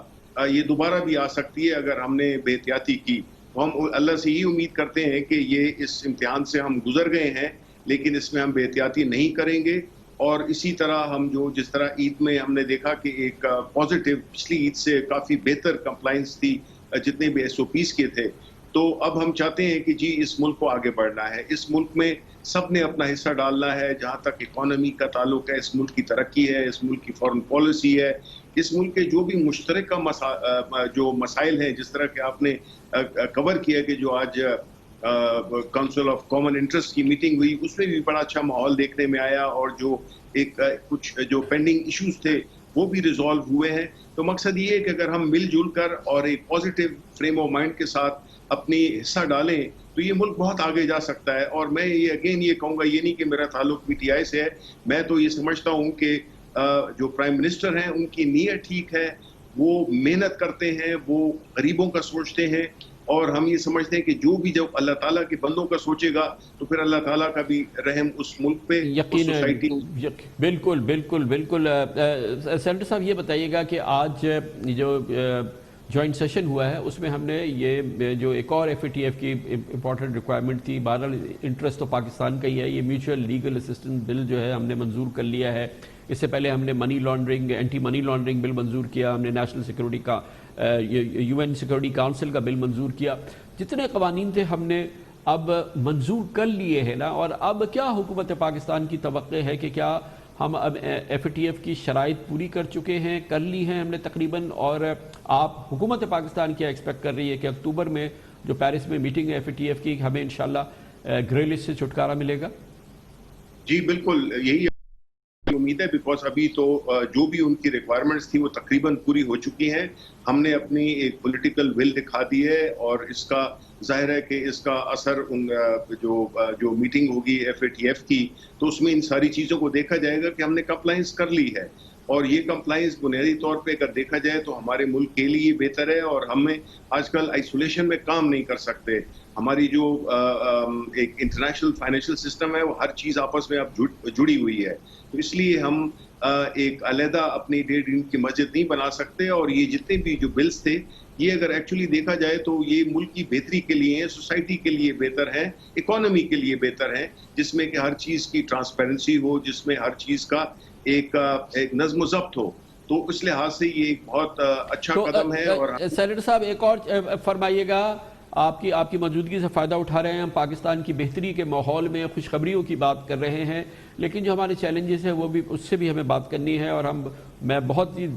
یہ دوبارہ بھی آ سکتی ہے اگر ہم نے بے احتیاطی کی۔ تو ہم اللہ سے یہ امید کرتے ہیں کہ یہ اس امتحان سے ہم گزر گئے ہیں، لیکن اس میں ہم بے احتیاطی نہیں کریں گے، اور اسی طرح ہم جس طرح عید میں ہم نے دیکھا کہ ایک پازیٹیو پچھلی عید سے کافی بہتر کمپلائنس تھی جتنے بھی ایس او پیز کے تھے، تو اب ہم چاہتے ہیں کہ جی اس ملک کو آگے بڑھنا ہے، اس ملک میں سب نے اپنا حصہ ڈالنا ہے، جہاں تک اکانومی کا تعلق ہے، اس ملک کی ترقی ہے، اس ملک کی فارن پالیسی ہے، اس ملک کے جو بھی مشترکہ جو مسائل ہیں، جس طرح کہ آپ نے کور کیا کہ جو آج کونسل آف کامن انٹرسٹ کی میٹنگ ہوئی، اس میں بھی بڑا اچھا ماحول دیکھنے میں آیا، اور جو کچھ جو پینڈنگ ایشوز تھے وہ بھی ریزالو ہوئے ہیں۔ تو مقصد یہ ہے کہ اگر ہم مل جل کر اور ایک پازیٹیو فریم آف مائنڈ کے ساتھ اپنی حصہ ڈالیں تو یہ ملک بہت آگے جا سکتا ہے۔ اور میں یہ کہوں گا، یہ نہیں کہ میرا تعلق پی ٹی آئی سے ہے، میں تو یہ سمجھتا ہوں کہ جو پرائم منسٹر ہیں ان کی نیت ٹھیک ہے، وہ محنت کرتے ہیں، وہ غریبوں کا سوچتے ہیں، اور ہم یہ سمجھتے ہیں کہ جو بھی جب اللہ تعالیٰ کے بندوں کا سوچے گا تو پھر اللہ تعالیٰ کا بھی رحم اس ملک پہ، اس سوسائٹی۔ بالکل بالکل بالکل۔ سینیٹر صاحب یہ بتائیے گا کہ آج جو جوائنٹ سیشن ہوا ہے اس میں ہم نے یہ جو ایک اور ایف اے ٹی ایف کی امپورٹنٹ ریکوائرمنٹ تھی، بہرحال انٹرسٹ تو پاکستان کا ہی ہے، یہ میوچل لیگل اسسٹنس بل جو ہے ہم نے منظور کر لیا ہے۔ اس سے پہلے ہم نے money laundering, anti money laundering bill منظور کیا، ہم نے نیشنل سیکورٹی کا یو این سیکورٹی کونسل کا بل منظور کیا۔ جتنے قوانین تھے ہم نے اب منظور کر لیے ہیں نا، اور اب کیا حکومت پاکستان کی توقع ہے کہ کیا ہم اب ایف اے ٹی ایف کی شرائط پوری کر چکے ہیں، کر لی ہیں ہم نے تقریباً، اور آپ حکومت پاکستان کیا ایکسپیکٹ کر رہی ہے کہ اکتوبر میں جو پیرس میں میٹنگ ہے ایف اے ٹی ایف کی، ہمیں انشاءاللہ گرے لسٹ سے چھٹکارا ملے گا؟ جی بالکل، یہی امید ہے، بیکاز ابھی تو جو بھی ان کی ریکوائرمنٹس تھی وہ تقریباً پوری ہو چکی ہیں۔ ہم نے اپنی ایک پولیٹیکل ول دکھا دی ہے، اور اس کا ظاہر ہے کہ اس کا اثر جو میٹنگ ہوگی ایف اے ٹی ایف کی، تو اس میں ان ساری چیزوں کو دیکھا جائے گا کہ ہم نے کمپلائنس کر لی ہے، اور یہ کمپلائنس بنیادی طور پہ اگر دیکھا جائے تو ہمارے ملک کے لیے بہتر ہے، اور ہمیں آج کل آئسولیشن میں کام نہیں کر سکتے. ہماری جو ایک انٹرنیشنل فائنینشیل سسٹم ہے وہ ہر چیز آپس میں اب جڑی ہوئی ہے، تو اس لیے ہم ایک علیحدہ اپنی 1.5 دن کی مسجد نہیں بنا سکتے. اور یہ جتنے بھی جو بلز تھے یہ اگر ایکچولی دیکھا جائے تو یہ ملک کی بہتری کے لیے ہیں، سوسائٹی کے لیے بہتر ہیں، اکانومی کے لیے بہتر ہیں، جس میں کہ ہر چیز کی ٹرانسپیرنسی ہو، جس میں ہر چیز کا ایک نظم و ضبط ہو. تو اس لحاظ سے یہ ایک بہت اچھا قدم ہے. اور سینیٹر صاحب ایک اور فرمائیے گا، آپ کی موجودگی سے فائدہ اٹھا رہے ہیں، ہم پاکستان کی بہتری کے ماحول میں خوشخبریوں کی بات کر رہے ہیں، لیکن جو ہمارے چیلنجز ہیں وہ بھی اس سے بھی ہمیں بات کرنی ہے. اور میں بہت ہی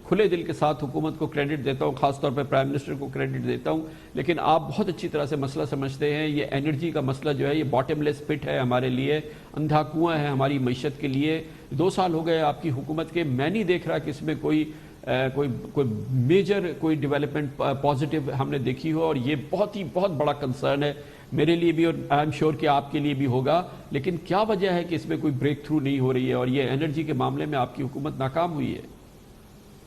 کھلے دل کے ساتھ حکومت کو کریڈٹ دیتا ہوں، خاص طور پہ پرائم منسٹر کو کریڈٹ دیتا ہوں، لیکن آپ بہت اچھی طرح سے مسئلہ سمجھتے ہیں. یہ انرجی کا مسئلہ جو ہے یہ باٹم لیس پٹ ہے ہمارے لیے، اندھا کنواں ہے ہماری معیشت کے لیے. 2 سال ہو گئے آپ کی حکومت کے، میں نہیں دیکھ رہا کہ اس میں کوئی میجر کوئی ڈیولپمنٹ پازیٹیو ہم نے دیکھی ہو، اور یہ بہت بڑا کنسرن ہے میرے لیے بھی، اور آئی ایم شیور کہ آپ کے لیے بھی ہوگا. لیکن کیا وجہ ہے کہ اس میں کوئی بریک تھرو نہیں ہو رہی ہے اور یہ انرجی کے معاملے میں آپ کی حکومت ناکام ہوئی ہے؟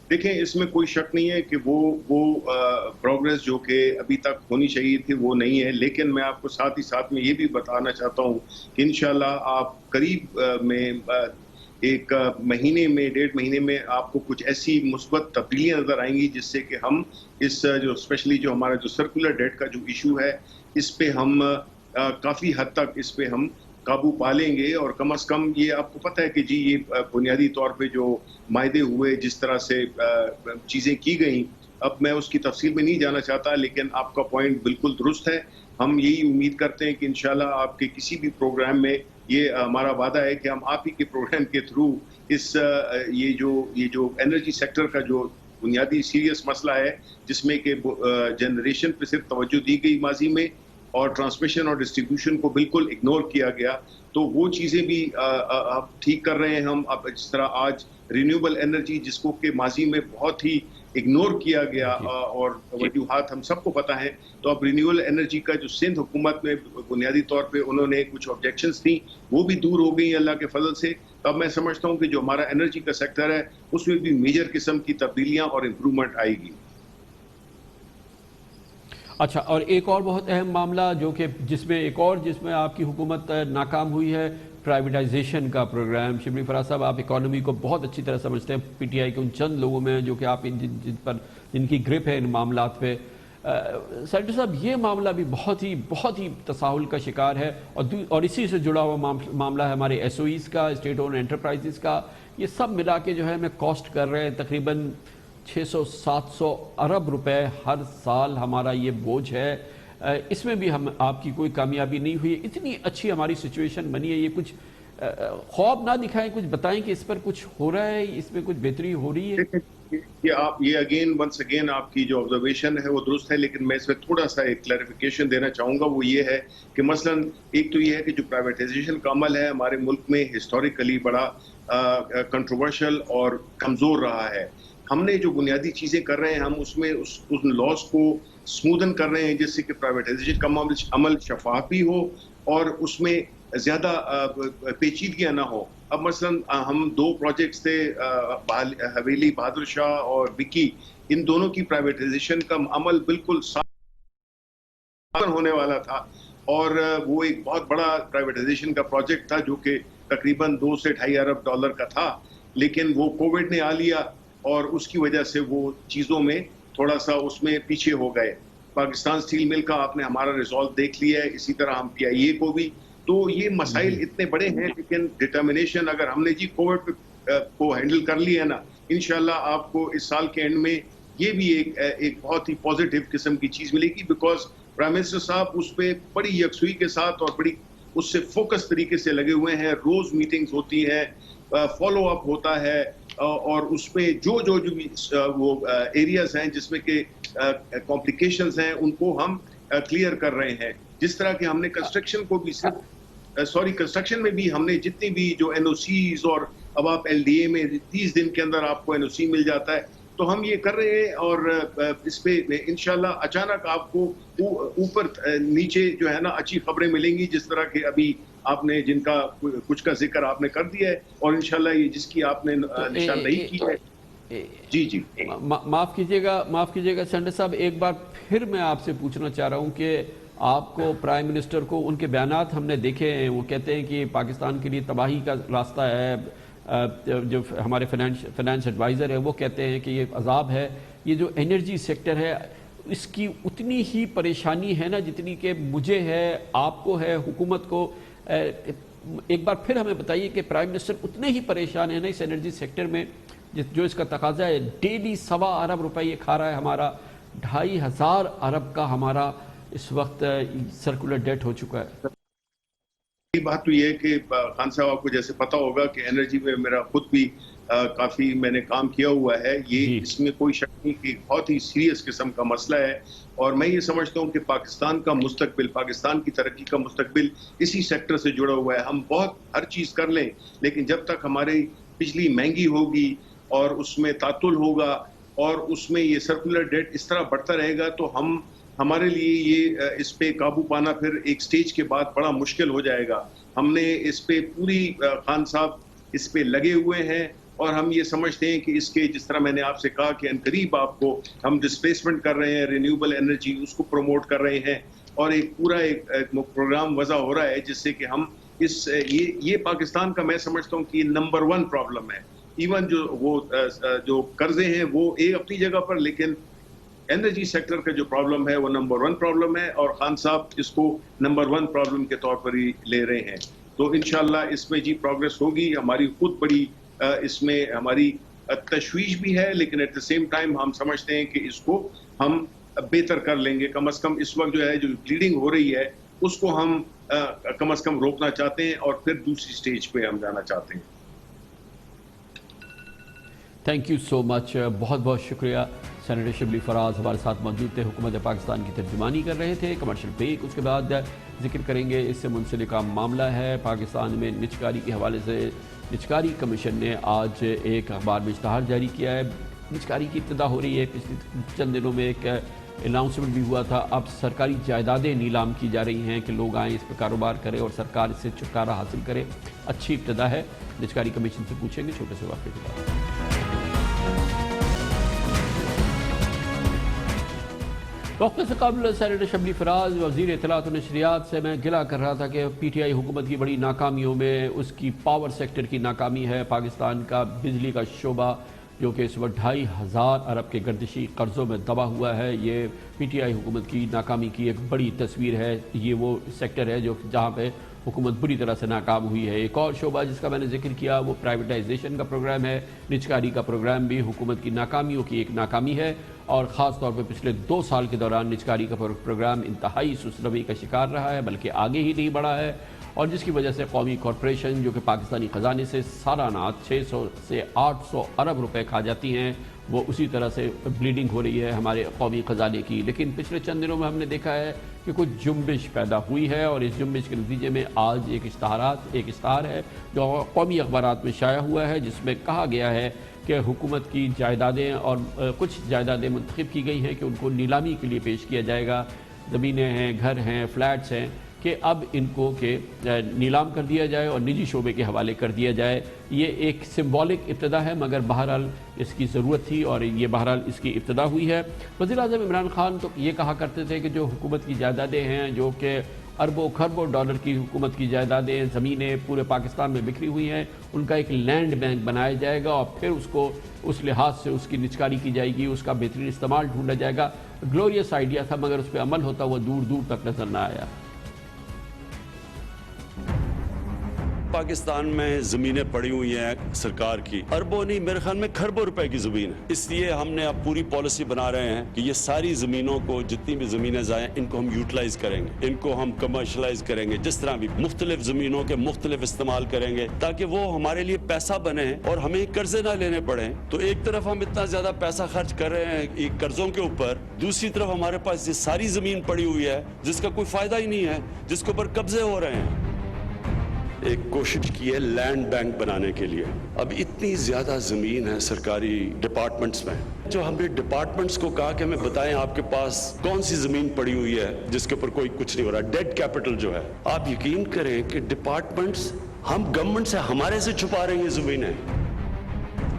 دیکھیں اس میں کوئی شک نہیں ہے کہ وہ پروگریس جو کہ ابھی تک ہونی چاہیے تھی وہ نہیں ہے. لیکن میں آپ کو ساتھ ہی ساتھ میں یہ بھی بتانا چاہتا ہوں کہ انشاءاللہ آپ قریب میں 1 مہینے میں 1.5 مہینے میں آپ کو کچھ ایسی مثبت تبدیلیاں نظر آئیں گی جس سے کہ ہم اس جو اسپیشلی جو ہمارا جو سرکولر ڈیٹ کا جو ایشو ہے اس پہ ہم کافی حد تک اس پہ ہم قابو پا لیں گے. اور کم از کم یہ آپ کو پتہ ہے کہ جی یہ بنیادی طور پہ جو معاہدے ہوئے، جس طرح سے چیزیں کی گئیں، اب میں اس کی تفصیل میں نہیں جانا چاہتا، لیکن آپ کا پوائنٹ بالکل درست ہے. ہم یہی امید کرتے ہیں کہ انشاءاللہ آپ کے کسی بھی پروگرام میں، یہ ہمارا وعدہ ہے کہ ہم آپ ہی کے پروگرام کے تھرو اس یہ جو انرجی سیکٹر کا جو بنیادی سیریس مسئلہ ہے، جس میں کہ جنریشن پہ صرف توجہ دی گئی ماضی میں اور ٹرانسمیشن اور ڈسٹریبیوشن کو بالکل اگنور کیا گیا، تو وہ چیزیں بھی اب ٹھیک کر رہے ہیں ہم. اب جس طرح آج رینیوبل انرجی جس کو کہ ماضی میں بہت ہی اگنور کیا گیا اور وجوہات ہم سب کو پتہ ہیں، تو اب رینیوبل انرجی کا جو سندھ حکومت میں بنیادی طور پہ انہوں نے کچھ آبجیکشنز تھیں وہ بھی دور ہو گئی اللہ کے فضل سے. اب میں سمجھتا ہوں کہ جو ہمارا انرجی کا سیکٹر ہے اس میں بھی میجر قسم کی تبدیلیاں اور امپرومنٹ آئے گی. اچھا، اور ایک اور بہت اہم معاملہ جو کہ جس میں آپ کی حکومت ناکام ہوئی ہے، پرائیویٹائزیشن کا پروگرام. شبلی فراز صاحب، آپ اکانومی کو بہت اچھی طرح سمجھتے ہیں، پی ٹی آئی کے ان چند لوگوں میں جو کہ آپ جن کی گرپ ہے ان معاملات پہ. سینیٹر صاحب، یہ معاملہ بھی بہت ہی تساہل کا شکار ہے، اور اسی سے جڑا ہوا معاملہ ہے ہمارے ایس او ایز کا، اسٹیٹ اون انٹرپرائزز کا. یہ سب ملا کے جو ہے ہمیں کاسٹ کر رہے ہیں تقریباً 600-700 ارب روپے ہر سال ہمارا یہ بوجھ ہے. اس میں بھی آپ کی کوئی کامیابی نہیں ہوئی. اتنی اچھی ہماری سچویشن بنی ہے، یہ کچھ خواب نہ دکھائیں، کچھ بتائیں کہ اس پر کچھ ہو رہا ہے، اس میں کچھ بہتری ہو رہی ہے؟ یہ ونس اگین آپ کی جو آبزرویشن ہے وہ درست ہے، لیکن میں اس میں تھوڑا سا ایک کلیریفیکیشن دینا چاہوں گا. وہ یہ ہے کہ مثلا ایک تو یہ ہے کہ جو پرائیویٹائزیشن کا عمل ہے ہمارے ملک میں ہسٹوریکلی بڑا کنٹروورشل اور کمزور رہا ہے. ہم نے جو بنیادی چیزیں کر رہے ہیں ہم اس میں اس لاس کو سمودن کر رہے ہیں، جس سے کہ پرائیویٹائزیشن کا عمل شفاف بھی ہو اور اس میں زیادہ پیچیدگیاں نہ ہو. اب مثلا ہم 2 پروجیکٹس تھے، حویلی بہادر شاہ اور وکی، ان دونوں کی پرائیویٹائزیشن کا عمل بالکل ہونے والا تھا، اور وہ ایک بہت بڑا پرائیویٹائزیشن کا پروجیکٹ تھا جو کہ تقریباً 2 سے 2.5 ارب ڈالر کا تھا. لیکن وہ کووڈ نے آ لیا اور اس کی وجہ سے وہ چیزوں میں تھوڑا سا اس میں پیچھے ہو گئے. پاکستان سٹیل مل کا آپ نے ہمارا ریزالٹ دیکھ لیا ہے، اسی طرح ہم پی آئی اے کو بھی. تو یہ مسائل اتنے بڑے ہیں، لیکن ڈٹرمنیشن اگر ہم نے جی کووڈ کو ہینڈل کر لیا ہے نا، انشاءاللہ آپ کو اس سال کے اینڈ میں یہ بھی ایک بہت ہی پازیٹیو قسم کی چیز ملے گی، بیکاز پرائم منسٹر صاحب اس پہ بڑی یکسوئی کے ساتھ اور بڑی اس سے فوکس طریقے سے لگے ہوئے ہیں. روز میٹنگز ہوتی ہیں، فالو اپ ہوتا ہے، اور اس پہ جو وہ ایریاز ہیں جس میں کہ کمپلیکیشنز ہیں ان کو ہم کلیئر کر رہے ہیں. جس طرح کہ ہم نے کنسٹرکشن کو بھی کنسٹرکشن میں بھی ہم نے جتنی بھی جو این او سیز، اور اب آپ ایل ڈی اے میں 30 دن کے اندر آپ کو این او سی مل جاتا ہے، تو ہم یہ کر رہے ہیں اور اس پہ انشاءاللہ اچانک آپ کو اوپر نیچے جو ہے نا اچھی خبریں ملیں گی، جس طرح کہ ابھی آپ نے جن کا کچھ کا ذکر آپ نے کر دیا ہے، اور انشاءاللہ یہ جس کی آپ نے نشاندہی کی ہے. جی معاف کیجیے گا سینڈر صاحب، ایک بار پھر میں آپ سے پوچھنا چاہ رہا ہوں کہ آپ کو پرائم منسٹر کو ان کے بیانات ہم نے دیکھے ہیں، وہ کہتے ہیں کہ پاکستان کے لیے تباہی کا راستہ ہے. جو ہمارے فائنانس ایڈوائزر ہے وہ کہتے ہیں کہ یہ عذاب ہے. یہ جو انرجی سیکٹر ہے اس کی اتنی ہی پریشانی ہے نا جتنی کہ مجھے ہے، آپ کو ہے، حکومت کو. ایک بار پھر ہمیں بتائیے کہ پرائم منسٹر اتنے ہی پریشان ہیں نا اس انرجی سیکٹر میں جو اس کا تقاضا ہے. ڈیلی 1.25 ارب روپے یہ کھا رہا ہے ہمارا، 2,500 ارب کا ہمارا اس وقت سرکولر ڈیٹ ہو چکا ہے. بات تو یہ ہے کہ خان صاحب آپ کو جیسے پتا ہوگا کہ انرجی میں میرا خود بھی کافی میں نے کام کیا ہوا ہے. یہ اس میں کوئی شک نہیں کہ بہت ہی سیریس قسم کا مسئلہ ہے، اور میں یہ سمجھتا ہوں کہ پاکستان کا مستقبل، پاکستان کی ترقی کا مستقبل اسی سیکٹر سے جڑا ہوا ہے. ہم بہت ہر چیز کر لیں، لیکن جب تک ہماری بجلی مہنگی ہوگی اور اس میں تعطل ہوگا اور اس میں یہ سرکولر ڈیٹ اس طرح بڑھتا رہے گا تو ہمارے لیے یہ اس پہ قابو پانا پھر ایک سٹیج کے بعد بڑا مشکل ہو جائے گا. ہم نے اس پہ پوری خان صاحب اس پہ لگے ہوئے ہیں، اور ہم یہ سمجھتے ہیں کہ اس کے جس طرح میں نے آپ سے کہا کہ انقریب آپ کو ہم ڈسپلیسمنٹ کر رہے ہیں، رینیوبل انرجی اس کو پروموٹ کر رہے ہیں، اور ایک پورا ایک پروگرام وضع ہو رہا ہے جس سے کہ ہم یہ پاکستان کا میں سمجھتا ہوں کہ نمبر 1 پرابلم ہے. ایون جو قرضے ہیں وہ ایک اپنی جگہ پر، لیکن انرجی سیکٹر کا جو پرابلم ہے وہ نمبر 1 پرابلم ہے، اور خان صاحب اس کو نمبر 1 پرابلم کے طور پر ہی لے رہے ہیں. تو انشاءاللہ اس میں پروگریس ہوگی. ہماری خود بڑی اس میں ہماری تشویش بھی ہے، لیکن ایٹ دا سیم ٹائم ہم سمجھتے ہیں کہ اس کو ہم بہتر کر لیں گے. کم از کم اس وقت جو ہے جو بلیڈنگ ہو رہی ہے اس کو ہم کم از کم روکنا چاہتے ہیں، اور پھر دوسری سٹیج پہ ہم جانا چاہتے ہیں. تھینک یو سو مچ، بہت بہت شکریہ. سینیٹر شبلی فراز ہمارے ساتھ موجود تھے، حکومت پاکستان کی ترجمانی کر رہے تھے. کمرشل بریک، اس کے بعد ذکر کریں گے اس سے منسلک معاملہ ہے پاکستان میں نجکاری کے حوالے سے. نجکاری کمیشن نے آج ایک اخبار میں اشتہار جاری کیا ہے. نجکاری کی ابتدا ہو رہی ہے. پچھلے چند دنوں میں ایک اناؤنسمنٹ بھی ہوا تھا. اب سرکاری جائیدادیں نیلام کی جا رہی ہیں کہ لوگ آئیں اس پہ کاروبار کریں اور سرکار اس سے چھٹکارا حاصل کرے. اچھی ابتدا ہے. نجکاری کمیشن سے پوچھیں گے چھوٹے سے واقعے کے بعد. وقت سے قبل سینیٹر شبلی فراز وزیر اطلاعات و نشریات سے میں گلہ کر رہا تھا کہ پی ٹی آئی حکومت کی بڑی ناکامیوں میں اس کی پاور سیکٹر کی ناکامی ہے. پاکستان کا بجلی کا شعبہ جو کہ اس وقت 2,500 ارب کے گردشی قرضوں میں دبا ہوا ہے، یہ پی ٹی آئی حکومت کی ناکامی کی ایک بڑی تصویر ہے. یہ وہ سیکٹر ہے جہاں پہ حکومت بری طرح سے ناکام ہوئی ہے. ایک اور شعبہ جس کا میں نے ذکر کیا وہ پرائیویٹائزیشن کا پروگرام ہے. نجکاری کا پروگرام بھی حکومت کی ناکامیوں کی ایک ناکامی ہے، اور خاص طور پہ پچھلے 2 سال کے دوران نجکاری کا پروگرام انتہائی سست روی کا شکار رہا ہے، بلکہ آگے ہی نہیں بڑھا ہے، اور جس کی وجہ سے قومی کارپوریشن جو کہ پاکستانی خزانے سے سالانہ 600 سے 800 ارب روپے کھا جاتی ہیں، وہ اسی طرح سے بلیڈنگ ہو رہی ہے ہمارے قومی خزانے کی. لیکن پچھلے چند دنوں میں ہم نے دیکھا ہے کہ کچھ جنبش پیدا ہوئی ہے، اور اس جنبش کے نتیجے میں آج ایک اشتہار ہے جو قومی اخبارات میں شائع ہوا ہے، جس میں کہا گیا ہے کہ حکومت کی جائیدادیں اور کچھ جائیدادیں منتخب کی گئی ہیں کہ ان کو نیلامی کے لیے پیش کیا جائے گا. زمینیں ہیں، گھر ہیں، فلیٹس ہیں، کہ اب ان کو کہ نیلام کر دیا جائے اور نجی شعبے کے حوالے کر دیا جائے. یہ ایک سمبولک ابتدا ہے، مگر بہرحال اس کی ضرورت تھی اور یہ بہرحال اس کی ابتدا ہوئی ہے. وزیر اعظم عمران خان تو یہ کہا کرتے تھے کہ جو حکومت کی جائیدادیں ہیں، جو کہ اربوں خربوں ڈالر کی حکومت کی جائیدادیں، زمینیں پورے پاکستان میں بکھری ہوئی ہیں، ان کا ایک لینڈ بینک بنایا جائے گا، اور پھر اس کو اس لحاظ سے اس کی نجکاری کی جائے گی، اس کا بہترین استعمال ڈھونڈا جائے گا. گلوریس آئیڈیا تھا، مگر اس پہ عمل ہوتا وہ دور دور تک نظر نہ آیا. پاکستان میں زمینیں پڑی ہوئی ہیں سرکار کی، اربوں نہیں میرے خیال میں کھربوں روپے کی زمین ہے. اس لیے ہم نے اب پوری پالیسی بنا رہے ہیں کہ یہ ساری زمینوں کو، جتنی بھی زمینیں ضائع، ان کو ہم یوٹیلائز کریں گے، ان کو ہم کمرشلائز کریں گے، جس طرح بھی مختلف زمینوں کے مختلف استعمال کریں گے تاکہ وہ ہمارے لیے پیسہ بنے اور ہمیں قرضے نہ لینے پڑیں. تو ایک طرف ہم اتنا زیادہ پیسہ خرچ کر رہے ہیں قرضوں کے اوپر، دوسری طرف ہمارے پاس یہ ساری زمین پڑی ہوئی ہے جس کا کوئی فائدہ ہی نہیں ہے، جس کے اوپر قبضے ہو رہے ہیں. ایک کوشش کی ہے لینڈ بینک بنانے کے لیے. اب اتنی زیادہ زمین ہے سرکاری ڈپارٹمنٹس میں, جو ہم نے ڈپارٹمنٹس کو کہا کہ ہمیں بتائیں آپ کے پاس کون سی زمین پڑی ہوئی ہے جس کے اوپر کوئی کچھ نہیں ہو رہا, ڈیڈ کیپٹل جو ہے. آپ یقین کریں کہ ڈپارٹمنٹس ہم گورنمنٹ سے ہمارے سے چھپا رہے ہیں زمینیں.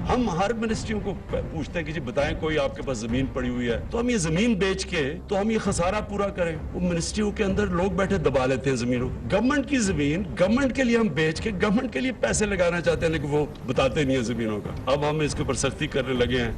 ہم ہر منسٹریوں کو پوچھتے ہیں کہ جی بتائیں کوئی آپ کے پاس زمین پڑی ہوئی ہے, تو ہم یہ زمین بیچ کے تو ہم یہ خسارہ پورا کریں. وہ منسٹریوں کے اندر لوگ بیٹھے دبا لیتے ہیں زمینوں. گورنمنٹ کی زمین گورنمنٹ کے لیے ہم بیچ کے گورنمنت کے لیے پیسے لگانا چاہتے ہیں, لیکن وہ بتاتے نہیں ہیں زمینوں کا. اب ہم اس کے اوپر سختی کرنے لگے ہیں.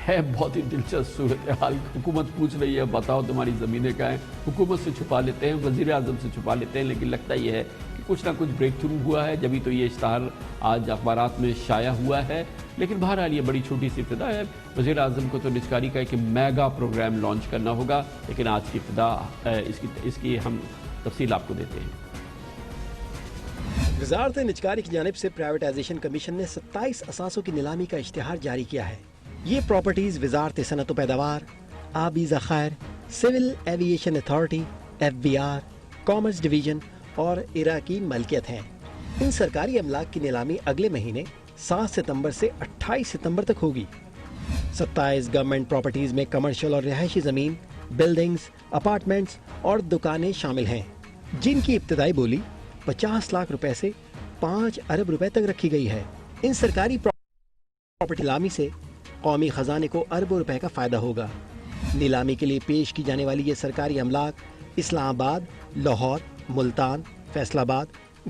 ہے بہت ہی دلچسپ صورتحال. حکومت پوچھ رہی ہے بتاؤ تمہاری زمینیں کہاں ہیں. حکومت سے چھپا لیتے ہیں, وزیر اعظم سے چھپا لیتے ہیں, لیکن لگتا یہ ہے کہ کچھ نہ کچھ بریک تھرو ہوا ہے, جبھی تو یہ اشتہار آج اخبارات میں شائع ہوا ہے. لیکن بہرحال یہ بڑی چھوٹی سی ابتدا ہے. وزیر اعظم کو تو نجکاری کا ایک میگا پروگرام لانچ کرنا ہوگا, لیکن آج کی ابتدا اس کی ہم تفصیل آپ کو دیتے ہیں. وزارت نجکاری کی جانب سے پرائیویٹائزیشن کمیشن نے 27 اثاثوں کی نیلامی کا اشتہار جاری کیا ہے. یہ پراپرٹیز وزارت صنعت و پیداوار, آبی ذخائر, civil aviation authority, FBR, commerce division اور ایرا کی ملکیت ہیں. ان سرکاری املاک کی نیلامی اگلے مہینے 7 ستمبر سے 28 ستمبر تک ہوگی. 27 گورنمنٹ پراپرٹیز میں کمرشل اور رہائشی زمین, بلڈنگز, اپارٹمنٹس اور دکانیں شامل ہیں, جن کی ابتدائی بولی 50 لاکھ روپے سے 5 ارب روپے تک رکھی گئی ہے. ان سرکاری پراپرٹی نیلامی سے قومی خزانے کو اربوں روپے کا فائدہ ہوگا. نیلامی کے لیے پیش کی جانے والی یہ سرکاری املاک اسلام آباد, لاہور, ملتان, فیصل آباد,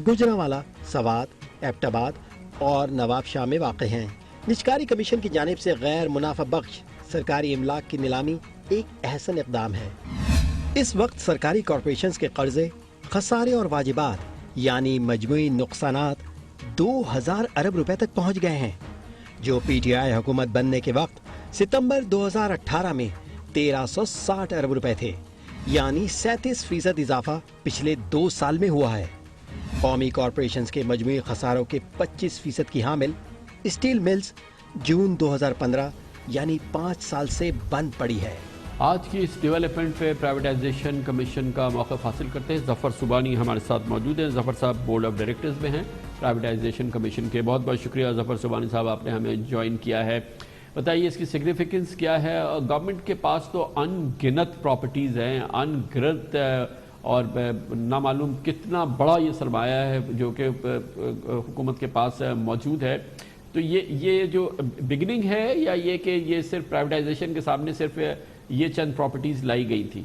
گجرانوالہ, سوات, ایبٹ آباد اور نواب شاہ میں واقع ہیں. نجکاری کمیشن کی جانب سے غیر منافع بخش سرکاری املاک کی نیلامی ایک احسن اقدام ہے. اس وقت سرکاری کارپوریشنز کے قرضے, خسارے اور واجبات یعنی مجموعی نقصانات 2000 ارب روپے تک پہنچ گئے ہیں, جو PTI حکومت بننے کے وقت ستمبر 2018 میں 1360 ارب روپے تھے, یعنی 37% اضافہ پچھلے 2 سال میں ہوا ہے. قومی کارپوریشنز کے مجموعی خساروں کے 25% کی حامل اسٹیل ملز جون 2015 یعنی 5 سال سے بند پڑی ہے. آج کی اس ڈیولپمنٹ پہ پرائیویٹائزیشن کمیشن کا موقف حاصل کرتے ہیں. ظفر سبحانی ہمارے ساتھ موجود ہیں. ظفر صاحب بورڈ آف ڈائریکٹرز میں ہیں پرائیویٹائزیشن کمیشن کے. بہت بہت شکریہ ظفر سبحانی صاحب, آپ نے ہمیں جوائن کیا ہے. بتائیے اس کی سگنیفیکنس کیا ہے. گورنمنٹ کے پاس تو ان گنت پراپرٹیز ہیں, ان گنت اور نامعلوم کتنا بڑا یہ سرمایہ ہے جو کہ حکومت کے پاس موجود ہے. تو یہ جو بگننگ ہے یا یہ کہ یہ صرف پرائیویٹائزیشن کے سامنے صرف یہ چند پراپرٹیز لائی گئی تھی؟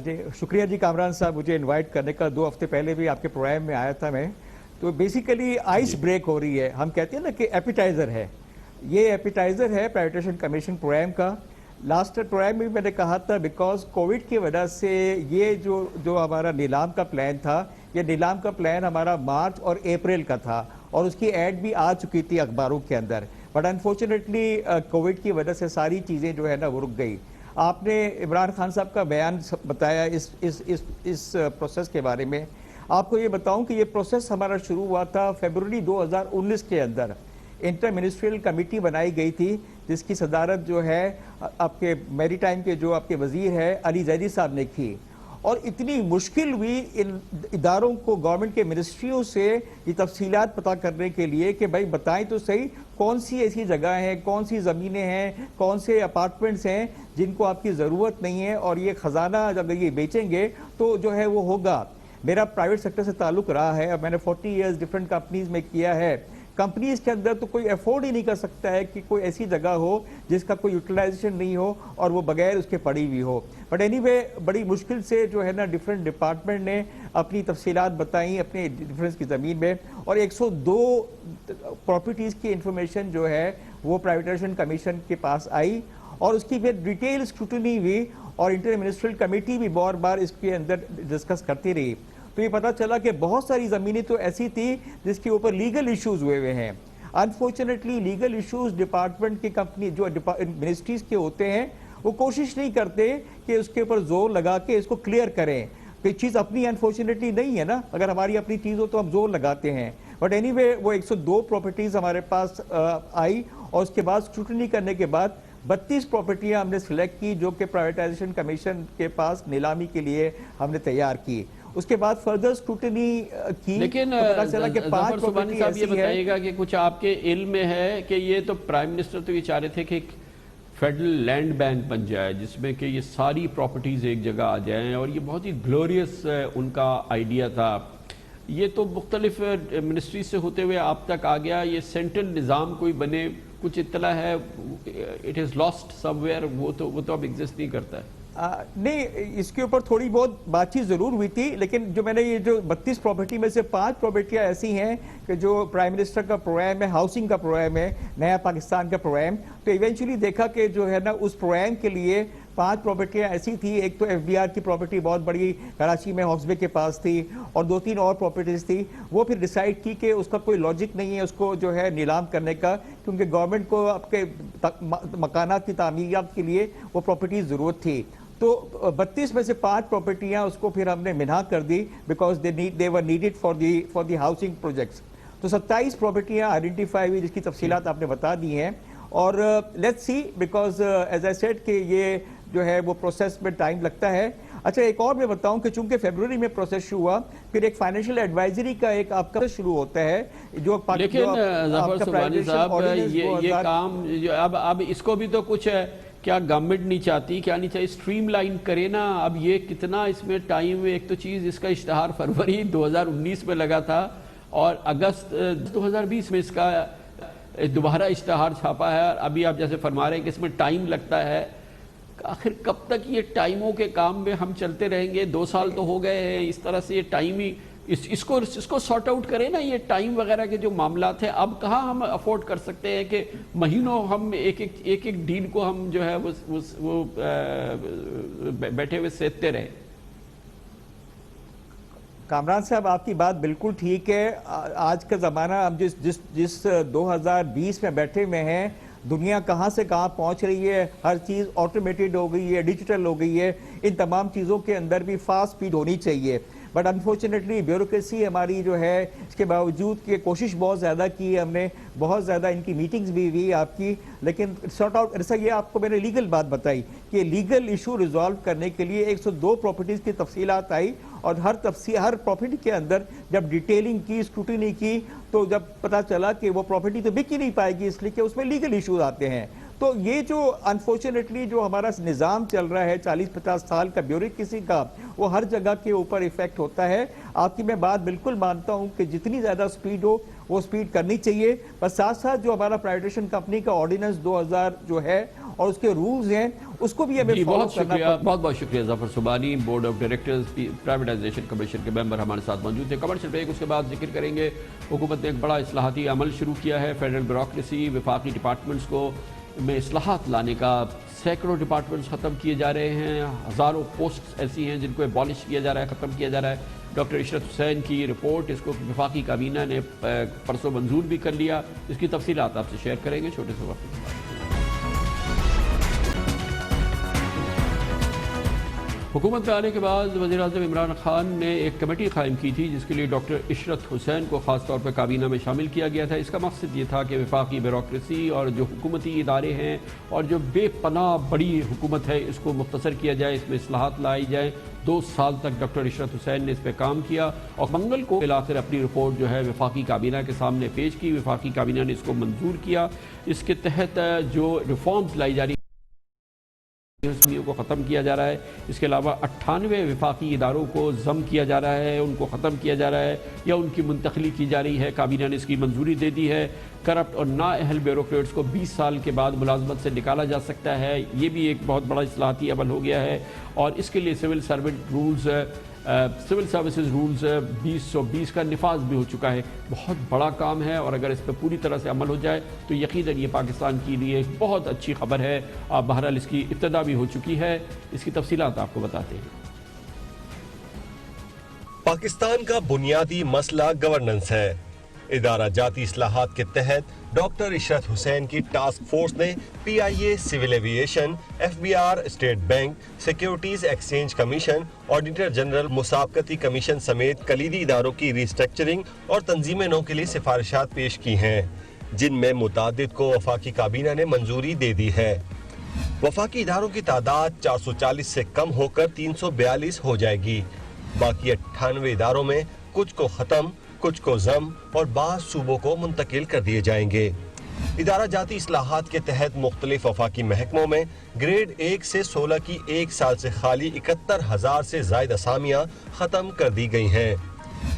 جی شکریہ جی کامران صاحب, مجھے انوائٹ کرنے کا. 2 ہفتے پہلے بھی آپ کے پروگرام میں آیا تھا میں. تو بیسیکلی آئس بریک ہو رہی ہے. ہم کہتے ہیں نا کہ ایپیٹائزر ہے, یہ ایپیٹائزر ہے پرائیویٹائزیشن کمیشن پروگرام کا. لاسٹ پروگرام میں نے کہا تھا بیکاز کووڈ کی وجہ سے یہ جو ہمارا نیلام کا پلان تھا, یہ نیلام کا پلان ہمارا مارچ اور اپریل کا تھا اور اس کی ایڈ بھی آ چکی تھی اخباروں کے اندر. بٹ انفارچونیٹلی کووڈ کی وجہ سے ساری چیزیں جو ہے نا وہ رک گئی. آپ نے عمران خان صاحب کا بیان بتایا اس پروسیس کے بارے میں. آپ کو یہ بتاؤں کہ یہ پروسیس ہمارا شروع ہوا تھا فیبروری 2019 کے اندر. انٹر منسٹریل کمیٹی بنائی گئی تھی جس کی صدارت جو ہے آپ کے میری ٹائم کے جو آپ کے وزیر ہے علی زیدی صاحب نے کی. اور اتنی مشکل ہوئی ان اداروں کو, گورنمنٹ کے منسٹریوں سے یہ تفصیلات پتہ کرنے کے لیے کہ بھائی بتائیں تو صحیح کون سی ایسی جگہ ہیں, کون سی زمینیں ہیں, کون سے اپارٹمنٹس ہیں جن کو آپ کی ضرورت نہیں ہے, اور یہ خزانہ جب یہ بیچیں گے تو جو ہے وہ ہوگا. میرا پرائیویٹ سیکٹر سے تعلق رہا ہے, اب میں نے 40 ایئرز ڈفرینٹ کمپنیز میں کیا ہے. کمپنیز کے اندر تو کوئی افورڈ ہی نہیں کر سکتا ہے کہ کوئی ایسی جگہ ہو جس کا کوئی یوٹیلائزیشن نہیں ہو اور وہ بغیر اس کے پڑی ہوئی ہو. بٹ اینی وے بڑی مشکل سے جو ہے نا ڈفرینٹ ڈپارٹمنٹ نے اپنی تفصیلات بتائیں اپنے ڈفرینس کی زمین میں, اور 102 پراپرٹیز کی انفارمیشن جو ہے وہ پرائیویٹائزیشن کمیشن کے پاس آئی اور اس کی پھر ڈیٹیل اسکروٹنی ہوئی اور انٹر منسٹریل کمیٹی بھی بار بار اس کے اندر ڈسکس کرتی رہی. تو یہ پتہ چلا کہ بہت ساری زمینیں تو ایسی تھی جس کے اوپر لیگل ایشوز ہوئے ہیں. انفارچونیٹلی لیگل ایشوز ڈپارٹمنٹ کی کمپنی جو منسٹریز کے ہوتے ہیں وہ کوشش نہیں کرتے کہ اس کے اوپر زور لگا کے اس کو کلیئر کریں. کوئی چیز اپنی انفارچونیٹلی نہیں ہے نا, اگر ہماری اپنی چیز ہو تو ہم زور لگاتے ہیں. بٹ اینی وے وہ 102 پراپرٹیز ہمارے پاس آئی اور اس کے بعد اسکروٹنی کرنے کے بعد 32 پراپرٹیاں ہم نے سلیکٹ کی جو کہ پرائیویٹائزیشن کمیشن کے پاس نیلامی کے لیے ہم نے تیار کی. اس کے بعد فردر اسکروٹنی کی. لیکن ظفر سبحانی صاحب یہ بتائیے گا کہ کچھ آپ کے علم میں ہے کہ یہ تو پرائم منسٹر تو یہ چاہ رہے تھے کہ ایک فیڈرل لینڈ بینک بن جائے جس میں کہ یہ ساری پراپرٹیز ایک جگہ آ جائیں, اور یہ بہت ہی گلوریس ان کا آئیڈیا تھا. یہ تو مختلف منسٹری سے ہوتے ہوئے آپ تک آ گیا, یہ سینٹرل نظام کوئی بنے, کچھ اطلاع ہے it is last some where, وہ تو اب ایگزسٹ نہیں کرتا ہے. نہیں, اس کے اوپر تھوڑی بہت بات چیت ضرور ہوئی تھی, لیکن جو میں نے یہ جو 32 پراپرٹی میں سے 5 پراپرٹیاں ایسی ہیں کہ جو پرائم منسٹر کا پروگرام ہے, ہاؤسنگ کا پروگرام ہے, نیا پاکستان کا پروگرام, تو ایونچولی دیکھا کہ جو ہے نا اس پروگرام کے لیے 5 پراپرٹیاں ایسی تھی. ایک تو ایف بی آر کی پراپرٹی بہت بڑی کراچی میں ہاکس بے کے پاس تھی, اور 2-3 اور پراپرٹیز تھی. وہ پھر ڈیسائیڈ کی کہ اس کا کوئی لاجک نہیں ہے اس کو جو ہے نیلام کرنے کا, کیونکہ گورنمنٹ کو آپ کے مکانات کی تعمیرات کے لیے وہ پراپرٹیز ضرورت تھی. تو 32 میں سے 5 پراپرٹیاں اس کو پھر ہم نے منہا کر دی because they were needed for the housing projects. تو 27 پراپرٹیاں آئیڈینٹیفائی ہوئی جس کی تفصیلات آپ نے بتا دی ہیں, اور let's see because as I said کہ یہ جو ہے وہ پروسیس میں ٹائم لگتا ہے. اچھا, ایک اور میں بتاؤں کہ چونکہ فیبروری میں پروسیس شروع ہوا, پھر ایک فائنینشیل ایڈوائزری کا ایک آپ کا شروع ہوتا ہے جو لیکن ظفر سبحانی صاحب یہ کام اب اس کو بھی تو کچھ ہے, کیا گورنمنٹ نہیں چاہتی, کیا نہیں چاہیے اسٹریم لائن کرے نا. اب یہ کتنا اس میں ٹائم, ایک تو چیز اس کا اشتہار فروری 2019 میں لگا تھا اور اگست 2020 میں اس کا دوبارہ اشتہار چھاپا ہے, اور ابھی آپ جیسے فرما رہے ہیں کہ اس میں ٹائم لگتا ہے. آخر کب تک یہ ٹائموں کے کام میں ہم چلتے رہیں گے؟ 2 سال تو ہو گئے ہیں اس طرح سے, یہ ٹائم ہی اس کو سارٹ آؤٹ کریں نا, یہ ٹائم وغیرہ کے جو معاملات ہیں. اب کہاں ہم افورڈ کر سکتے ہیں کہ مہینوں ہم ایک ڈیل کو ہم جو ہے وہ بیٹھے ہوئے سیدھتے رہیں. کامران صاحب آپ کی بات بالکل ٹھیک ہے. آج کا زمانہ اب جس 2020 میں بیٹھے ہوئے ہیں, دنیا کہاں سے کہاں پہنچ رہی ہے, ہر چیز آٹومیٹڈ ہو گئی ہے, ڈیجیٹل ہو گئی ہے. ان تمام چیزوں کے اندر بھی فاسٹ سپیڈ ہونی چاہیے, بٹ انفارچونیٹلی بیوروکریسی ہماری جو ہے اس کے باوجود کہ کوشش بہت زیادہ کی ہے ہم نے, بہت زیادہ ان کی میٹنگز بھی ہوئی آپ کی, لیکن سارٹ آؤٹ ایسا. یہ آپ کو میں نے لیگل بات بتائی کہ لیگل ایشو ریزالو کرنے کے لیے 102 پراپرٹیز کی تفصیلات آئی, اور ہر پراپرٹی کے اندر جب ڈیٹیلنگ کی, اسکروٹنی کی, تو جب پتا چلا کہ وہ پراپرٹی تو بک ہی نہیں پائے گی اس لیے کہ اس میں لیگل ایشوز آتے ہیں. تو یہ جو انفارچونیٹلی جو ہمارا نظام چل رہا ہے 40-50 سال کا بیوروکریسی کا, وہ ہر جگہ کے اوپر ایفیکٹ ہوتا ہے. آپ کی میں بات بالکل مانتا ہوں کہ جتنی زیادہ سپیڈ ہو وہ سپیڈ کرنی چاہیے, بس ساتھ ساتھ جو ہمارا پرائیویٹائزیشن کمپنی کا آرڈیننس 2000 جو ہے اور اس کے رولز ہیں اس کو بھی ہمیں فالو کرنا پڑتا ہے. بہت شکریہ Zafar Subhani, board of directors privatisation commission کے ممبر ہمارے ساتھ موجود ہیں. کمرشل بریک, اس کے بعد ذکر کریں گے حکومت نے ایک بڑا اصلاحاتی عمل شروع کیا ہے. فیڈرل بیوروکریسی, وفاقی ڈپارٹمنٹس کو میں اصلاحات لانے کا, سینکڑوں ڈپارٹمنٹس ختم کیے جا رہے ہیں, ہزاروں پوسٹس ایسی ہیں جن کو ایبالش کیا جا رہا ہے, ختم کیا جا رہا ہے. ڈاکٹر عشرت حسین کی رپورٹ, اس کو وفاقی کابینہ نے پرسوں منظور بھی کر لیا. اس کی تفصیلات آپ سے شیئر کریں گے چھوٹے سے وقت کے بعد. حکومت میں آنے کے بعد وزیر اعظم عمران خان نے ایک کمیٹی قائم کی تھی جس کے لیے ڈاکٹر عشرت حسین کو خاص طور پر کابینہ میں شامل کیا گیا تھا. اس کا مقصد یہ تھا کہ وفاقی بیوروکریسی اور جو حکومتی ادارے ہیں اور جو بے پناہ بڑی حکومت ہے اس کو مختصر کیا جائے, اس میں اصلاحات لائی جائیں. 2 سال تک ڈاکٹر عشرت حسین نے اس پہ کام کیا اور منگل کو بالآخر اپنی رپورٹ جو ہے وفاقی کابینہ کے سامنے پیش کی. وفاقی کابینہ نے اس کو منظور کیا. اس کے تحت جو ریفارمز لائی جا رہی کو ختم کیا جا رہا ہے. اس کے علاوہ 98 وفاقی اداروں کو ضم کیا جا رہا ہے, ان کو ختم کیا جا رہا ہے یا ان کی منتقلی کی جا رہی ہے. کابینہ نے اس کی منظوری دے دی ہے. کرپٹ اور نااہل بیوروکریٹس کو 20 سال کے بعد ملازمت سے نکالا جا سکتا ہے. یہ بھی ایک بہت بڑا اصلاحاتی عمل ہو گیا ہے, اور اس کے لیے سول سروسز رولز 2020 کا نفاذ بھی ہو چکا ہے. بہت بڑا کام ہے, اور اگر اس پہ پوری طرح سے عمل ہو جائے تو یقیناً یہ پاکستان کے لیے ایک بہت اچھی خبر ہے. بہرحال اس کی ابتدا بھی ہو چکی ہے. اس کی تفصیلات آپ کو بتاتے ہیں. پاکستان کا بنیادی مسئلہ گورننس ہے. ادارہ جاتی اصلاحات کے تحت ڈاکٹر عشرت حسین کی ٹاسک فورس نے P I A, civil aviation, F B R, state bank, securities exchange commission, auditor general, مسابقتی کمیشن سمیت کلیدی اداروں کی ری اسٹرکچرنگ اور تنظیم نو کے لیے سفارشات پیش کی ہیں. جن میں متعدد کو وفاقی کابینہ نے منظوری دے دی ہے۔ وفاقی اداروں کی تعداد 440 سے کم ہو کر 342 ہو جائے گی۔ باقی 98 اداروں میں کچھ کو ختم، کچھ کو ضم اور بعض صوبوں کو منتقل کر دیے جائیں گے۔ ادارہ جاتی اصلاحات کے تحت مختلف وفاقی محکموں میں گریڈ 1 سے 16 کی ایک سال سے خالی 71,000 سے زائد اسامیاں ختم کر دی گئی ہیں۔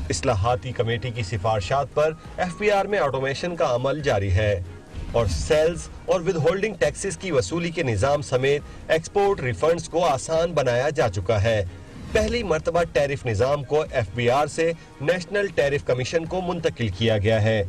اصلاحاتی کمیٹی کی سفارشات پر ایف بی آر میں آٹومیشن کا عمل جاری ہے اور سیلز اور ود ہولڈنگ ٹیکسز کی وصولی کے نظام سمیت ایکسپورٹ ریفنڈز کو آسان بنایا جا چکا ہے۔ پہلی مرتبہ ٹیرف نظام کو ایف بی آر سے نیشنل ٹیرف کمیشن کو منتقل کیا گیا ہے۔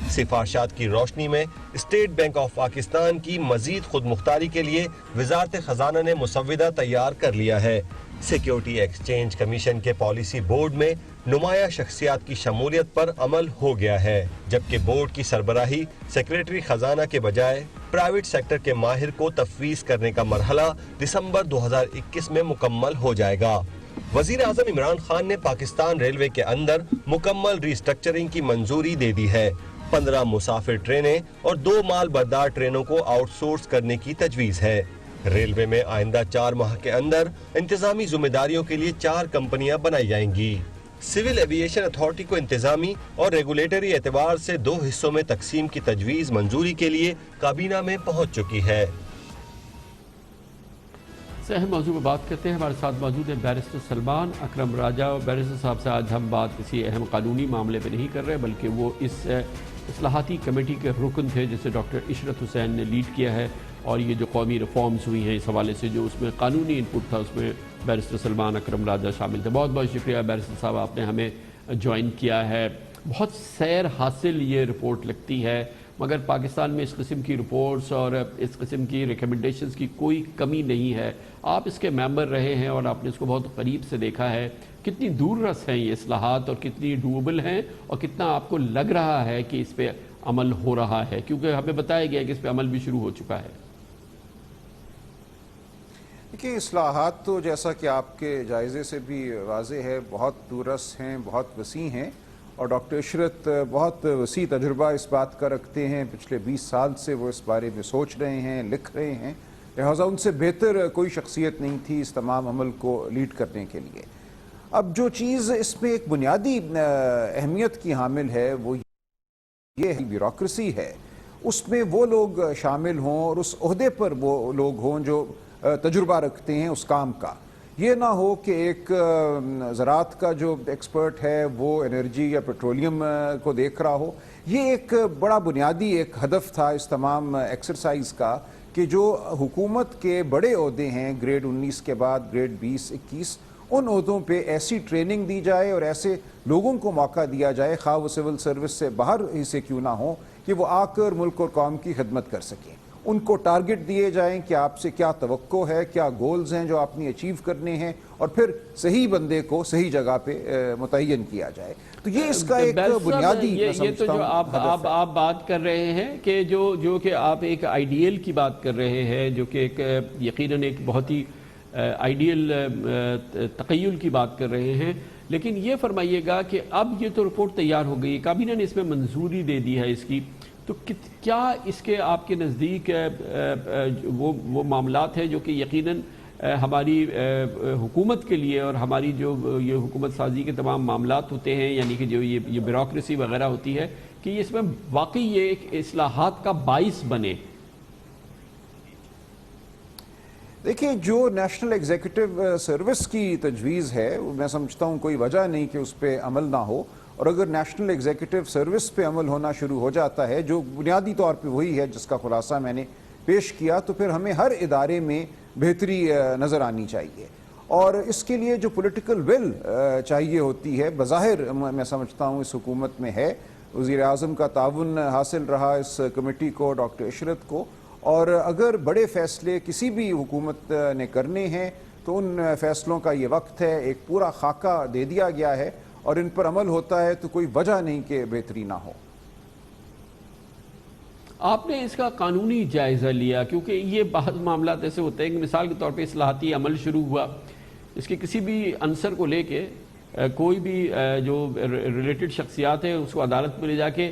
سفارشات کی روشنی میں اسٹیٹ بینک آف پاکستان کی مزید خود مختاری کے لیے وزارت خزانہ نے مسودہ تیار کر لیا ہے۔ سیکیورٹی ایکسچینج کمیشن کے پالیسی بورڈ میں نمایاں شخصیات کی شمولیت پر عمل ہو گیا ہے، جبکہ بورڈ کی سربراہی سیکریٹری خزانہ کے بجائے پرائیویٹ سیکٹر کے ماہر کو تفویض کرنے کا مرحلہ دسمبر 2021 میں مکمل ہو جائے گا۔ وزیر اعظم عمران خان نے پاکستان ریلوے کے اندر مکمل ری اسٹرکچرنگ کی منظوری دے دی ہے۔ 15 مسافر ٹرینیں اور 2 مال بردار ٹرینوں کو آؤٹ سورس کرنے کی تجویز ہے۔ ریلوے میں آئندہ 4 ماہ کے اندر انتظامی ذمہ داریوں کے لیے 4 کمپنیاں بنائی جائیں گی۔ سول ایوییشن اتھارٹی کو انتظامی اور ریگولیٹری اعتبار سے 2 حصوں میں تقسیم کی تجویز منظوری کے لیے کابینہ میں پہنچ چکی ہے۔ اہم موضوع پر بات کرتے ہیں، ہمارے ساتھ موجود ہیں بیرسٹر سلمان اکرم راجہ۔ اور بیرسٹر صاحب سے آج ہم بات کسی اہم قانونی معاملے پہ نہیں کر رہے، بلکہ وہ اس اصلاحاتی کمیٹی کے رکن تھے جسے ڈاکٹر عشرت حسین نے لیڈ کیا ہے، اور یہ جو قومی ریفارمز ہوئی ہیں اس حوالے سے جو اس میں قانونی انپٹ تھا اس میں بیرسٹر سلمان اکرم راجہ شامل تھے۔ بہت بہت شکریہ بیرسٹر صاحب، آپ نے ہمیں جوائن کیا ہے۔ بہت سیر حاصل یہ رپورٹ لگتی ہے، مگر پاکستان میں اس قسم کی رپورٹس اور اس قسم کی ریکمنڈیشنز کی کوئی کمی نہیں ہے۔ آپ اس کے ممبر رہے ہیں اور آپ نے اس کو بہت قریب سے دیکھا ہے۔ کتنی دور رس ہیں یہ اصلاحات اور کتنی ڈوبل ہیں، اور کتنا آپ کو لگ رہا ہے کہ اس پہ عمل ہو رہا ہے، کیونکہ ہمیں بتایا گیا کہ اس پہ عمل بھی شروع ہو چکا ہے؟ دیکھیے، اصلاحات تو جیسا کہ آپ کے جائزے سے بھی واضح ہے بہت دورس ہیں، بہت وسیع ہیں، اور ڈاکٹر عشرت بہت وسیع تجربہ اس بات کا رکھتے ہیں۔ پچھلے 20 سال سے وہ اس بارے میں سوچ رہے ہیں، لکھ رہے ہیں، لہٰذا ان سے بہتر کوئی شخصیت نہیں تھی اس تمام عمل کو لیڈ کرنے کے لیے۔ اب جو چیز اس میں ایک بنیادی اہمیت کی حامل ہے وہ یہ بیوروکریسی ہے، اس میں وہ لوگ شامل ہوں اور اس عہدے پر وہ لوگ ہوں جو تجربہ رکھتے ہیں اس کام کا۔ یہ نہ ہو کہ ایک زراعت کا جو ایکسپرٹ ہے وہ انرجی یا پیٹرولیم کو دیکھ رہا ہو۔ یہ ایک بڑا بنیادی ایک ہدف تھا اس تمام ایکسرسائز کا کہ جو حکومت کے بڑے عہدے ہیں گریڈ 19 کے بعد گریڈ 20 21، ان عہدوں پہ ایسی ٹریننگ دی جائے اور ایسے لوگوں کو موقع دیا جائے، خواہ وہ سول سروس سے باہر ہی سے کیوں نہ ہوں، کہ وہ آ کر ملک اور قوم کی خدمت کر سکیں۔ ان کو ٹارگٹ دیے جائیں کہ آپ سے کیا توقع ہے، کیا گولز ہیں جو آپ نے اچیو کرنے ہیں، اور پھر صحیح بندے کو صحیح جگہ پہ متعین کیا جائے۔ تو یہ اس کا ایک بنیادی یہ تو جو آپ بات کر رہے ہیں کہ جو کہ آپ ایک آئیڈیل کی بات کر رہے ہیں، جو کہ ایک یقیناً ایک بہت ہی آئیڈیل تخیل کی بات کر رہے ہیں، لیکن یہ فرمائیے گا کہ اب یہ تو رپورٹ تیار ہو گئی، کابینہ نے اس میں منظوری دے دی ہے اس کی، تو کیا اس کے آپ کے نزدیک وہ معاملات ہیں جو کہ یقیناً ہماری حکومت کے لیے اور ہماری جو یہ حکومت سازی کے تمام معاملات ہوتے ہیں، یعنی کہ جو یہ بیوروکریسی وغیرہ ہوتی ہے، کہ اس میں واقعی یہ ایک اصلاحات کا باعث بنے؟ دیکھیں، جو نیشنل ایگزیکٹو سروس کی تجویز ہے میں سمجھتا ہوں کوئی وجہ نہیں کہ اس پہ عمل نہ ہو، اور اگر نیشنل ایگزیکٹو سروس پہ عمل ہونا شروع ہو جاتا ہے جو بنیادی طور پہ وہی ہے جس کا خلاصہ میں نے پیش کیا، تو پھر ہمیں ہر ادارے میں بہتری نظر آنی چاہیے، اور اس کے لیے جو پولیٹیکل ول چاہیے ہوتی ہے بظاہر میں سمجھتا ہوں اس حکومت میں ہے۔ وزیر اعظم کا تعاون حاصل رہا اس کمیٹی کو، ڈاکٹر عشرت کو، اور اگر بڑے فیصلے کسی بھی حکومت نے کرنے ہیں تو ان فیصلوں کا یہ وقت ہے، ایک پورا خاکہ دے دیا گیا ہے اور ان پر عمل ہوتا ہے، تو کوئی وجہ نہیں کہ بہتری نہ ہو۔ آپ نے اس کا قانونی جائزہ لیا، کیونکہ یہ بعض معاملات ایسے ہوتے ہیں کہ مثال کے طور پہ اصلاحاتی عمل شروع ہوا، اس کے کسی بھی عنصر کو لے کے کوئی بھی جو ریلیٹڈ شخصیات ہیں اس کو عدالت میں لے جا کے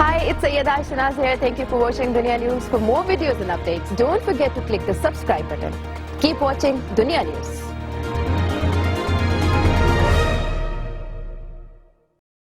Hi, it's Sayyeda Shanaz here. Thank you for watching Dunia News. For more videos and updates, don't forget to click the subscribe button. Keep watching Dunia News.